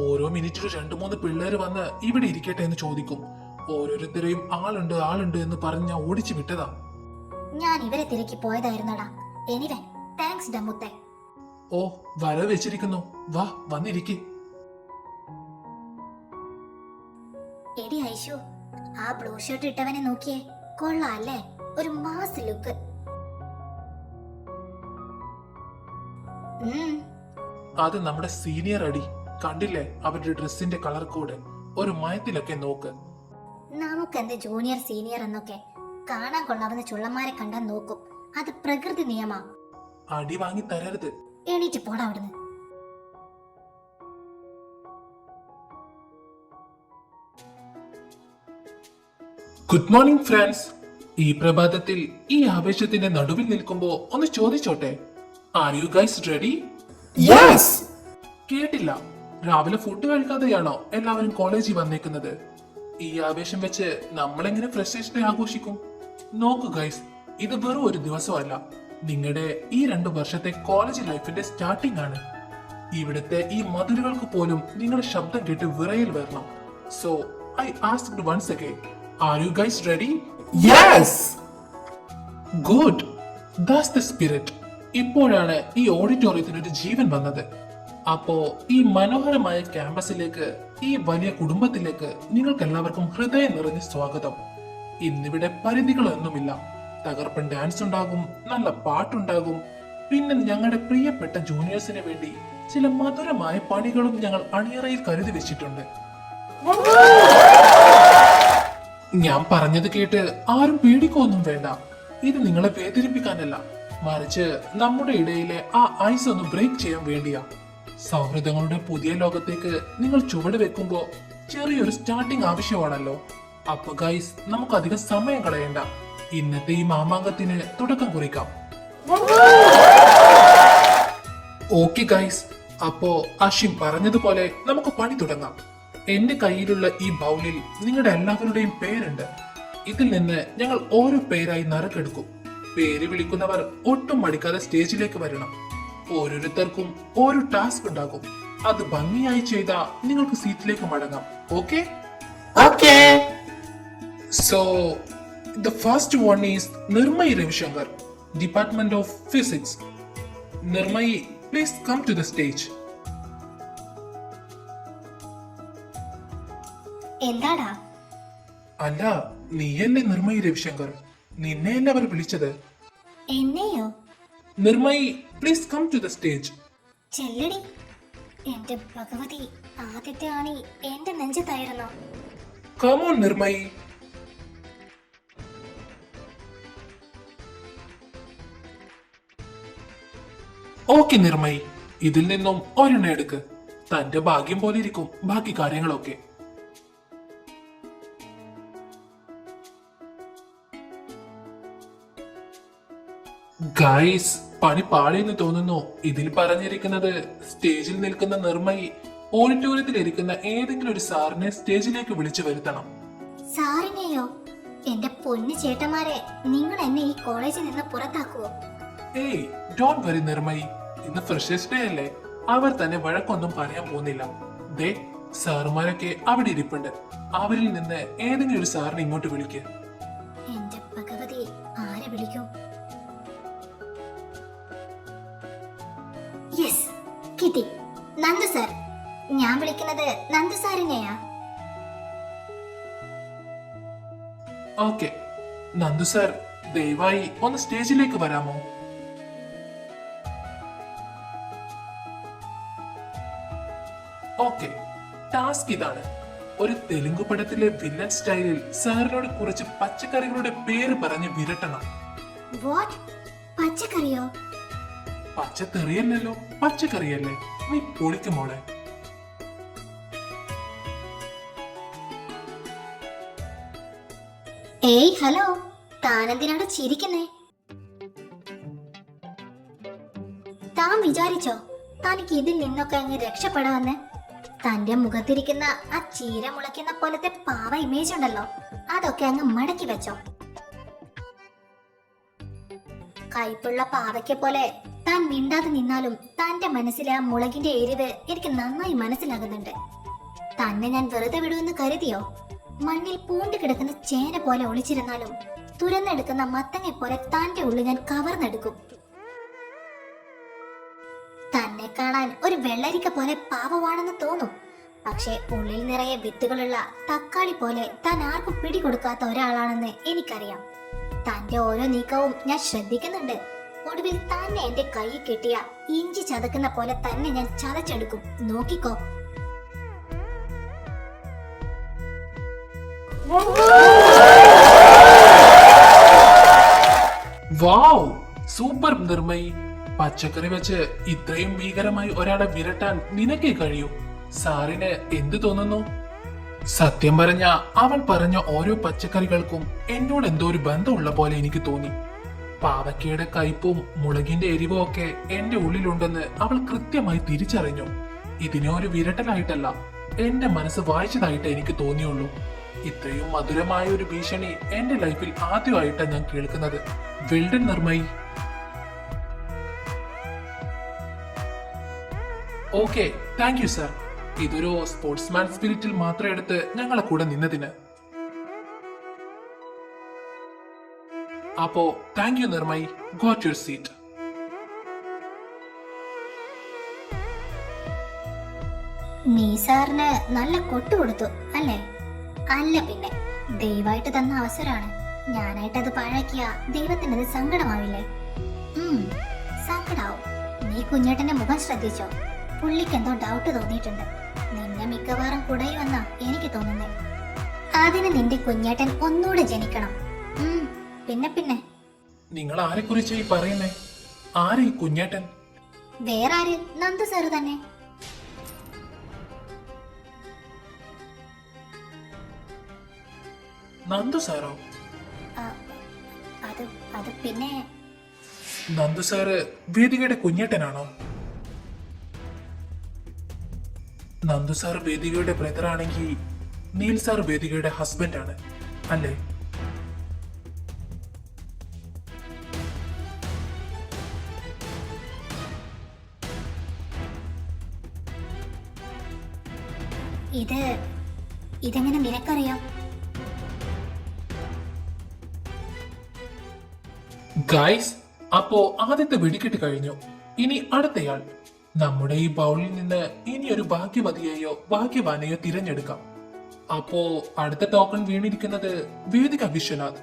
ഓരോ മിനിറ്റിലും 2-3 പിള്ളേര് വന്ന് ഇവിടെ ഇരിക്കട്ടെ എന്ന് ചോദിക്കും. ഓരോരുത്തരെയും ആളുണ്ട് ആളുണ്ട് എന്ന് പറഞ്ഞ് ഞാൻ ഓടിച്ചു വിട്ടതാ. ഞാൻ ഇവരെ തിരക്കി പോയതായിരുന്നടാ. Anyway, thanks ഡമുത്തെ. ഓ, വരവ് വെച്ചിരിക്കുന്നു. വാ, വന്നിരിക്കെ. എടി ഐഷു, ആ ബ്ലൂ ഷർട്ട് ഇട്ടവനെ നോക്കിയേ. കൊള്ളാം അല്ലേ? ഒരു മാസ് ലുക്ക്. അത് നമ്മുടെ സീനിയർ അടി. കണ്ടില്ലേ അവരുടെ ഡ്രസ്സിന്റെ കളർ കോഡ്? ഒരു മയത്തിലൊക്കെ നോക്ക്. നമുക്കെന്ത് ജൂനിയർ സീനിയർ എന്നൊക്കെ. കാണാൻ കൊള്ളാവുന്ന ചുള്ളന്മാരെ കണ്ടാൽ നോക്കും. അത് പ്രകൃതി നിയമാ. അടി വാങ്ങി തരരുത്. എണീറ്റ് പോടാ അവിടുന്ന്. Good morning friends. ഈ പ്രഭാതത്തിൽ ഈ ആവേശത്തിന്റെ നടുവിൽ നിൽക്കുമ്പോ ഒന്ന് ചോദിച്ചോട്ടെ, R you guys ready? Yes. കേട്ടില്ല. രാവിലെ ഫുഡ് കഴിക്കാതെയാണോ എല്ലാവരും കോളേജിൽ വന്നേക്കുന്നത്? ഈ ആവേശം വെച്ച് നമ്മളെങ്ങനെ ഫ്രഷേഴ്സ് ഡേ ആഘോഷിക്കും? നോക്കൂ ഗൈസ്, ഇത് വെറും ഒരു ദിവസമല്ല. നിങ്ങളുടെ ഈ 2 വർഷത്തെ കോളേജ് ലൈഫിന്റെ സ്റ്റാർട്ടിംഗ് ആണ്. ഇവിടുത്തെ ഈ മധുരകൾക്ക് പോലും നിങ്ങളുടെ ശബ്ദം കേട്ട് വിറയിൽ വരണം. So I asked once again, are you guys ready? Yes. Good. That's the spirit. ഇപ്പോഴാണ് ഈ ഓഡിറ്റോറിയത്തിന് ഒരു ജീവൻ വന്നത്. അപ്പോ ഈ മനോഹരമായ ക്യാമ്പസിലേക്ക്, ഈ വലിയ കുടുംബത്തിലേക്ക് നിങ്ങൾക്ക് എല്ലാവർക്കും ഹൃദയം നിറഞ്ഞ സ്വാഗതം. ഇന്നിവിടെ പരിധികളൊന്നുമില്ല. തകർപ്പൻ ഡാൻസ് ഉണ്ടാകും, നല്ല പാട്ടുണ്ടാകും. പിന്നെ ഞങ്ങളുടെ പ്രിയപ്പെട്ട ജൂനിയേഴ്സിന് വേണ്ടി ചില മധുരമായ പണികളും ഞങ്ങൾ അണിയറയിൽ കരുതി വെച്ചിട്ടുണ്ട്. ഞാൻ പറഞ്ഞത് കേട്ട് ആരും പേടിക്കൊന്നും വേണ്ട. ഇത് നിങ്ങളെ വേദനിപ്പിക്കാനല്ല, മറിച്ച് നമ്മുടെ ഇടയിലെ ആ ഐസ് ഒന്ന് ബ്രേക്ക് ചെയ്യാൻ വേണ്ടിയാ. സൗഹൃദങ്ങളുടെ പുതിയ ലോകത്തേക്ക് നിങ്ങൾ ചുവട് വെക്കുമ്പോ ചെറിയൊരു സ്റ്റാർട്ടിംഗ് ആവശ്യമാണല്ലോ. അപ്പൊ ഗൈസ്, നമുക്ക് അധികം സമയം കളയണ്ട. ഇന്നത്തെ ഈ മാമാങ്കത്തിന് തുടക്കം കുറിക്കാം. ഓക്കെ ഗൈസ്, അപ്പോ അഷിം പറഞ്ഞതുപോലെ നമുക്ക് പണി തുടങ്ങാം. എന്റെ കയ്യിലുള്ള ഈ ബൗളിൽ നിങ്ങളുടെ എല്ലാവരുടെയും പേരുണ്ട്. ഇതിൽ നിന്ന് ഞങ്ങൾ ഓരോ പേരായി നറുക്കെടുക്കും. പേര് വിളിക്കുന്നവർ ഒട്ടും മടിക്കാതെ സ്റ്റേജിലേക്ക് വരണം. ഓരോരുത്തർക്കും ഓരോ ടാസ്ക് ഉണ്ടാകും. അത് ഭംഗിയായി ചെയ്ത നിങ്ങൾക്ക് സീറ്റിലേക്ക് മടങ്ങാം. Okay? Okay. So, the first one is Nirmai Ravishankar, Department of Physics. Nirmai, please come to the stage. എന്താടാ? അല്ല, നീയല്ലേ നിർമ്മയി രവിശങ്കർ? നിന്നെയല്ലേ അവർ വിളിച്ചത്? എന്നെയോ? Nirmayi, please come to the stage. ചെല്ലടി. എന്റെ ഭഗവതി, ആദ്യത്തെ ആണി എന്റെ നെഞ്ചത്തായിരുന്നു. Come on Nirmayi. Okay Nirmayi, ഇതിൽ നിന്നും ഒരെണ്ണം എടുക്ക്. തന്റെ ഭാഗ്യം പോലെ ഇരിക്കും ബാക്കി കാര്യങ്ങളൊക്കെ. ഗൈസ്, പണി പാളിയെന്ന് തോന്നുന്നു. ഇതിൽ പറഞ്ഞിരിക്കുന്നത് സ്റ്റേജിൽ നിൽക്കുന്ന നിർമ്മയി ഓഡിറ്റോറിയത്തിൽ ഇരിക്കുന്ന ഏതെങ്കിലും ഒരു സാറിനെ സ്റ്റേജിലേക്ക് വിളിച്ചു വരുത്തണം. സാറിനെയോ? എന്റെ പൊന്നു ചേട്ടന്മാരെ, നിങ്ങൾ എന്നെ ഈ കോളേജിൽ നിന്ന് പുറത്താക്കുവോ? ഏയ്, ഡോണ്ട് വരി നിർമ്മയി, ഇന്ന് ഫ്രഷേഴ്സ് ഡേ അല്ലേ. അവർ തന്നെ വഴക്കൊന്നും പറയാൻ പോകുന്നില്ല. ദേ, സാറുമാരൊക്കെ അവിടെ ഇരിപ്പുണ്ട്. അവരിൽ നിന്ന് ഏതെങ്കിലും ഒരു സാറിനെ ഇങ്ങോട്ട് വിളിക്കുക. എന്റെ ഭഗവതി, ആരെ വിളിക്കും? യെസ്, കിട്ടി. നന്ദു സാർ. ഞാൻ വിളിക്കുന്നത് നന്ദു സാറിനെയാ. ഓക്കെ, നന്ദു സാർ, ദയവായി ഒന്ന് സ്റ്റേജിലേക്ക് വരാമോ? ഓക്കെ, ടാസ്ക് ഇതാണ്. ഒരു തെലുങ്ക് പടത്തിലെ വില്ലൻ സ്റ്റൈലിൽ സാറിനോട് കുറച്ച് പച്ചക്കറികളുടെ പേര് പറഞ്ഞ് വിരട്ടണം. വാട്ട്? പച്ചക്കറിയോ? പച്ചക്കറിയല്ലല്ലോ, പച്ചക്കറിയല്ലേ. നീ പൊളിക്കും മോളെ. ഏയ് ഹലോ, താനെന്തിനാണ് ചിരിക്കുന്നേ? താൻ വിചാരിച്ചോ തനിക്ക് ഇതിൽ നിന്നൊക്കെ അങ്ങ് രക്ഷപ്പെടാമെന്ന്? തന്റെ മുഖത്തിരിക്കുന്ന ആ ചീര മുളയ്ക്കുന്ന പോലത്തെ പാവ ഇമേജ് ഉണ്ടല്ലോ, അതൊക്കെ അങ്ങ് മടക്കി വെച്ചോ. കൈപ്പുള്ള പാവയ്ക്ക് പോലെ താൻ മിണ്ടാതെ നിന്നാലും തന്റെ മനസ്സിലെ ആ മുളകിന്റെ എരിവ് എനിക്ക് നന്നായി മനസ്സിലാകുന്നുണ്ട്. തന്നെ ഞാൻ വെറുതെ വിടുമെന്ന് കരുതിയോ? മണ്ണിൽ പൂണ്ട് കിടക്കുന്ന ചേന പോലെ ഒളിച്ചിരുന്നാലും തുരന്നെടുക്കുന്ന മത്തങ്ങെ പോലെ തന്റെ ഉള്ളിൽ ഞാൻ കവർന്നെടുക്കും. തന്നെ കാണാൻ ഒരു വെള്ളരിക്ക പോലെ പാവമാണെന്ന് തോന്നും. പക്ഷെ ഉള്ളിൽ നിറയെ വിത്തുകളുള്ള തക്കാളി പോലെ താൻ ആർക്കും പിടികൊടുക്കാത്ത ഒരാളാണെന്ന് എനിക്കറിയാം. തന്റെ ഓരോ നീക്കവും ഞാൻ ശ്രദ്ധിക്കുന്നുണ്ട്. ഒടുവിൽ തന്നെ എന്റെ കൈ കെട്ടിയ ഇഞ്ചി ചതക്കുന്ന പോലെ തന്നെ ഞാൻ ചതച്ചെടുക്കും. നോക്കിക്കോ. വാവ്, സൂപ്പർ നിർമ്മയി. പച്ചക്കറി വെച്ച് ഇത്രയും ഭീകരമായി ഒരാളെ വിരട്ടാൻ നിനക്കേ കഴിയൂ. സാറിന് എന്ത് തോന്നുന്നു? സത്യം പറഞ്ഞ അവൾ പറഞ്ഞ ഓരോ പച്ചക്കറികൾക്കും എന്നോട് എന്തോ ഒരു ബന്ധമുള്ള പോലെ എനിക്ക് തോന്നി. പാവയ്ക്കയുടെ കയ്പും മുളകിന്റെ എരിവും ഒക്കെ എന്റെ ഉള്ളിലുണ്ടെന്ന് അവൾ കൃത്യമായി തിരിച്ചറിഞ്ഞു. ഇതിനെ ഒരു വിരട്ടലായിട്ടല്ല, എന്റെ മനസ്സ് വായിച്ചതായിട്ട് എനിക്ക് തോന്നിയുള്ളൂ. ഇത്രയും മധുരമായ ഒരു ഭീഷണി എന്റെ ലൈഫിൽ ആദ്യമായിട്ടാണ് ഞാൻ കേൾക്കുന്നത്. Well done Nirmayi. Okay, thank you sir. ഇതൊരു സ്പോർട്സ്മാൻ സ്പിരിറ്റിൽ മാത്രം എടുത്ത് ഞങ്ങളെ കൂടെ നിന്നതിന്. അപ്പോ thank you Nirmayi. Got your seat. നീ സാറിന് നല്ല കൊട്ടു കൊടുത്തു അല്ലേ? അല്ല പിന്നെ, ദൈവമായിട്ട് തന്ന അവസരമാണ്. ഞാനായിട്ടത് പാഴാക്കിയ ദൈവത്തിനത് സങ്കടമാവില്ലേ? സങ്കടാവും. നീ കുഞ്ഞേട്ടന്റെ മുഖം ശ്രദ്ധിച്ചോ? പുള്ളിക്ക് എന്തോ ഡൗട്ട് തോന്നിയിട്ടുണ്ട്. നിന്നെ മിക്കവാറും കുടയുമെന്നാ എനിക്ക് തോന്നുന്നേ. അതിന് നിന്റെ കുഞ്ഞേട്ടൻ ഒന്നുകൂടെ ജനിക്കണം. പിന്നെ നിങ്ങൾ ആരെ കുറിച്ച് ഈ പറയുന്നേ? ആരെ ഈ കുഞ്ഞേട്ടൻ? വേറെ ആര്? നന്ദു സാറ് തന്നെ. നന്ദു സാറോ? അത് പിന്നെ നന്ദു സാറ് വേദികയുടെ കുഞ്ഞേട്ടനാണോ? നന്ദു സാർ വേദികയുടെ ബ്രദർ ആണെങ്കിൽ നീൽ സാർ വേദികയുടെ ഹസ്ബൻഡ് ആണ് അല്ലേ? ഇതെങ്ങനെ നിനക്കറിയാം? ഗൈസ്, അപ്പോ ആദ്യത്തെ വെടിക്കെട്ട് കഴിഞ്ഞു. ഇനി അടുത്തയാൾ. നമ്മുടെ ഈ ബൗളിൽ നിന്ന് ഇനി ഒരു ഭാഗ്യവതിയെയോ ഭാഗ്യവാനെയോ തിരഞ്ഞെടുക്കാം. അപ്പോ അടുത്ത ടോക്കൺ വീണിരിക്കുന്നത് Vedika Viswanath,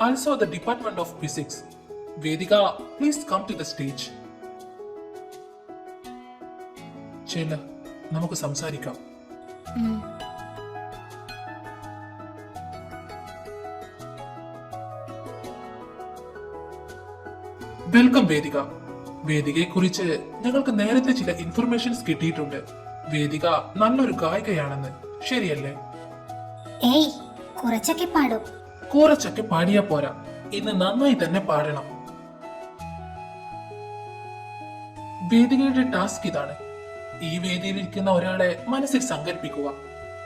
also the department of physics. Vedika, please come to the stage. ചെല്ല, നമുക്ക് സംസാരിക്കാം. ഉം. വെൽക്കം വേദിക. വേദികയെ കുറിച്ച് ഞങ്ങൾക്ക് നേരത്തെ ചില ഇൻഫർമേഷൻസ് കിട്ടിയിട്ടുണ്ട്. വേദിക നല്ലൊരു ഗായികയാണെന്ന്, ശരിയല്ലേ? ഏയ്, കുറച്ചൊക്കെ പാടും. കുറച്ചൊക്കെ പാടിയാ പോരാ, ഇന്ന് നന്നായി തന്നെ പാടണം. വേദികയുടെ ടാസ്ക് ഇതാണ്. ഈ വേദിയിലിരിക്കുന്ന ഒരാളെ മനസ്സിൽ സങ്കല്പിക്കുക.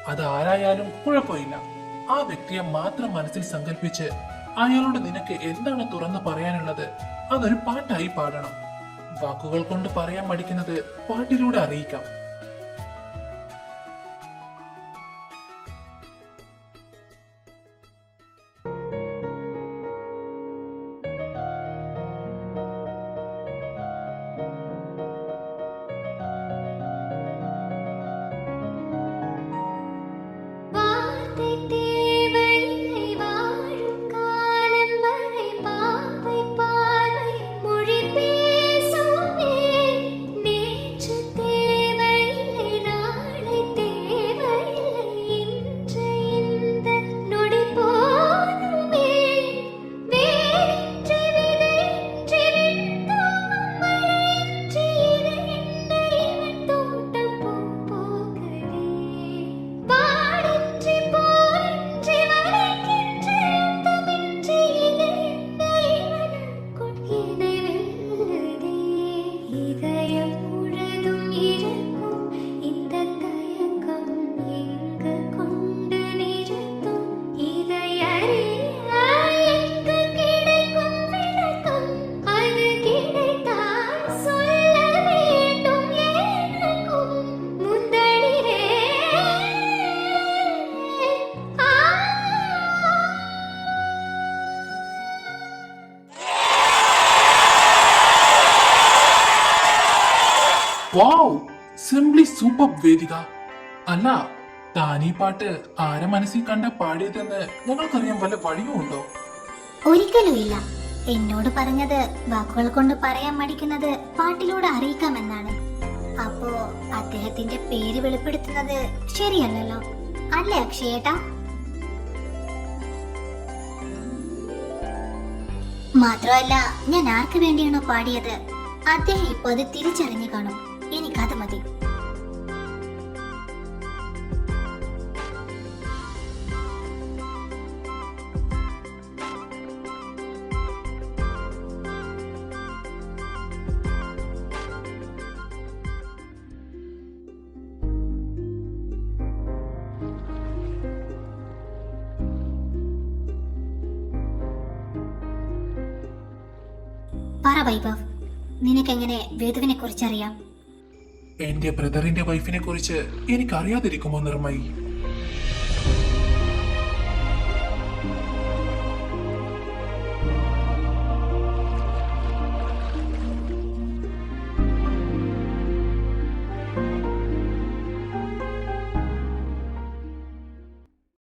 അത് ആരായാലും കുഴപ്പമില്ല. ആ വ്യക്തിയെ മാത്രം മനസ്സിൽ സങ്കല്പിച്ച് അയാളോട് നിനക്ക് എന്താണ് തുറന്നു പറയാനുള്ളത് അതൊരു പാട്ടായി പാടണം. വാക്കുകൾ കൊണ്ട് പറയാൻ മടിക്കുന്നത് പാട്ടിലൂടെ അറിയിക്കാം. വാവ്, സിംപ്ലി സൂപ്പർ വേദിക. അല്ല, താനീ പാട്ട് ആരെ മനസ്സിൽ കണ്ട പാടിയതെന്ന് ഞങ്ങൾക്കറിയാൻ വല്ല വഴിയും ഉണ്ടോ? ഒരിക്കലും ഇല്ല. എന്നോട് പറഞ്ഞത് വാക്കുകൾ കൊണ്ട് പറയാൻ മടിക്കുന്നത് പാട്ടിലൂടെ അറിയിക്കാമെന്നാണ്. അപ്പോ അദ്ദേഹത്തിന്റെ പേര് വെളിപ്പെടുത്തുന്നത് ശരിയല്ലല്ലോ, അല്ലേ അക്ഷയേട്ടാ? മാത്രമല്ല, ഞാൻ ആർക്ക് വേണ്ടിയാണോ പാടിയത് അദ്ദേഹം ഇപ്പൊ അത് തിരിച്ചറിഞ്ഞു കാണും. എനിക്കത് മതി. പറ വൈഭവ്, നിനക്കെങ്ങനെ വേദുവിനെ കുറിച്ചറിയാം? എന്റെ ബ്രദറിന്റെ വൈഫിനെ കുറിച്ച് എനിക്കറിയാതിരിക്കുമോ നിർമ്മയി?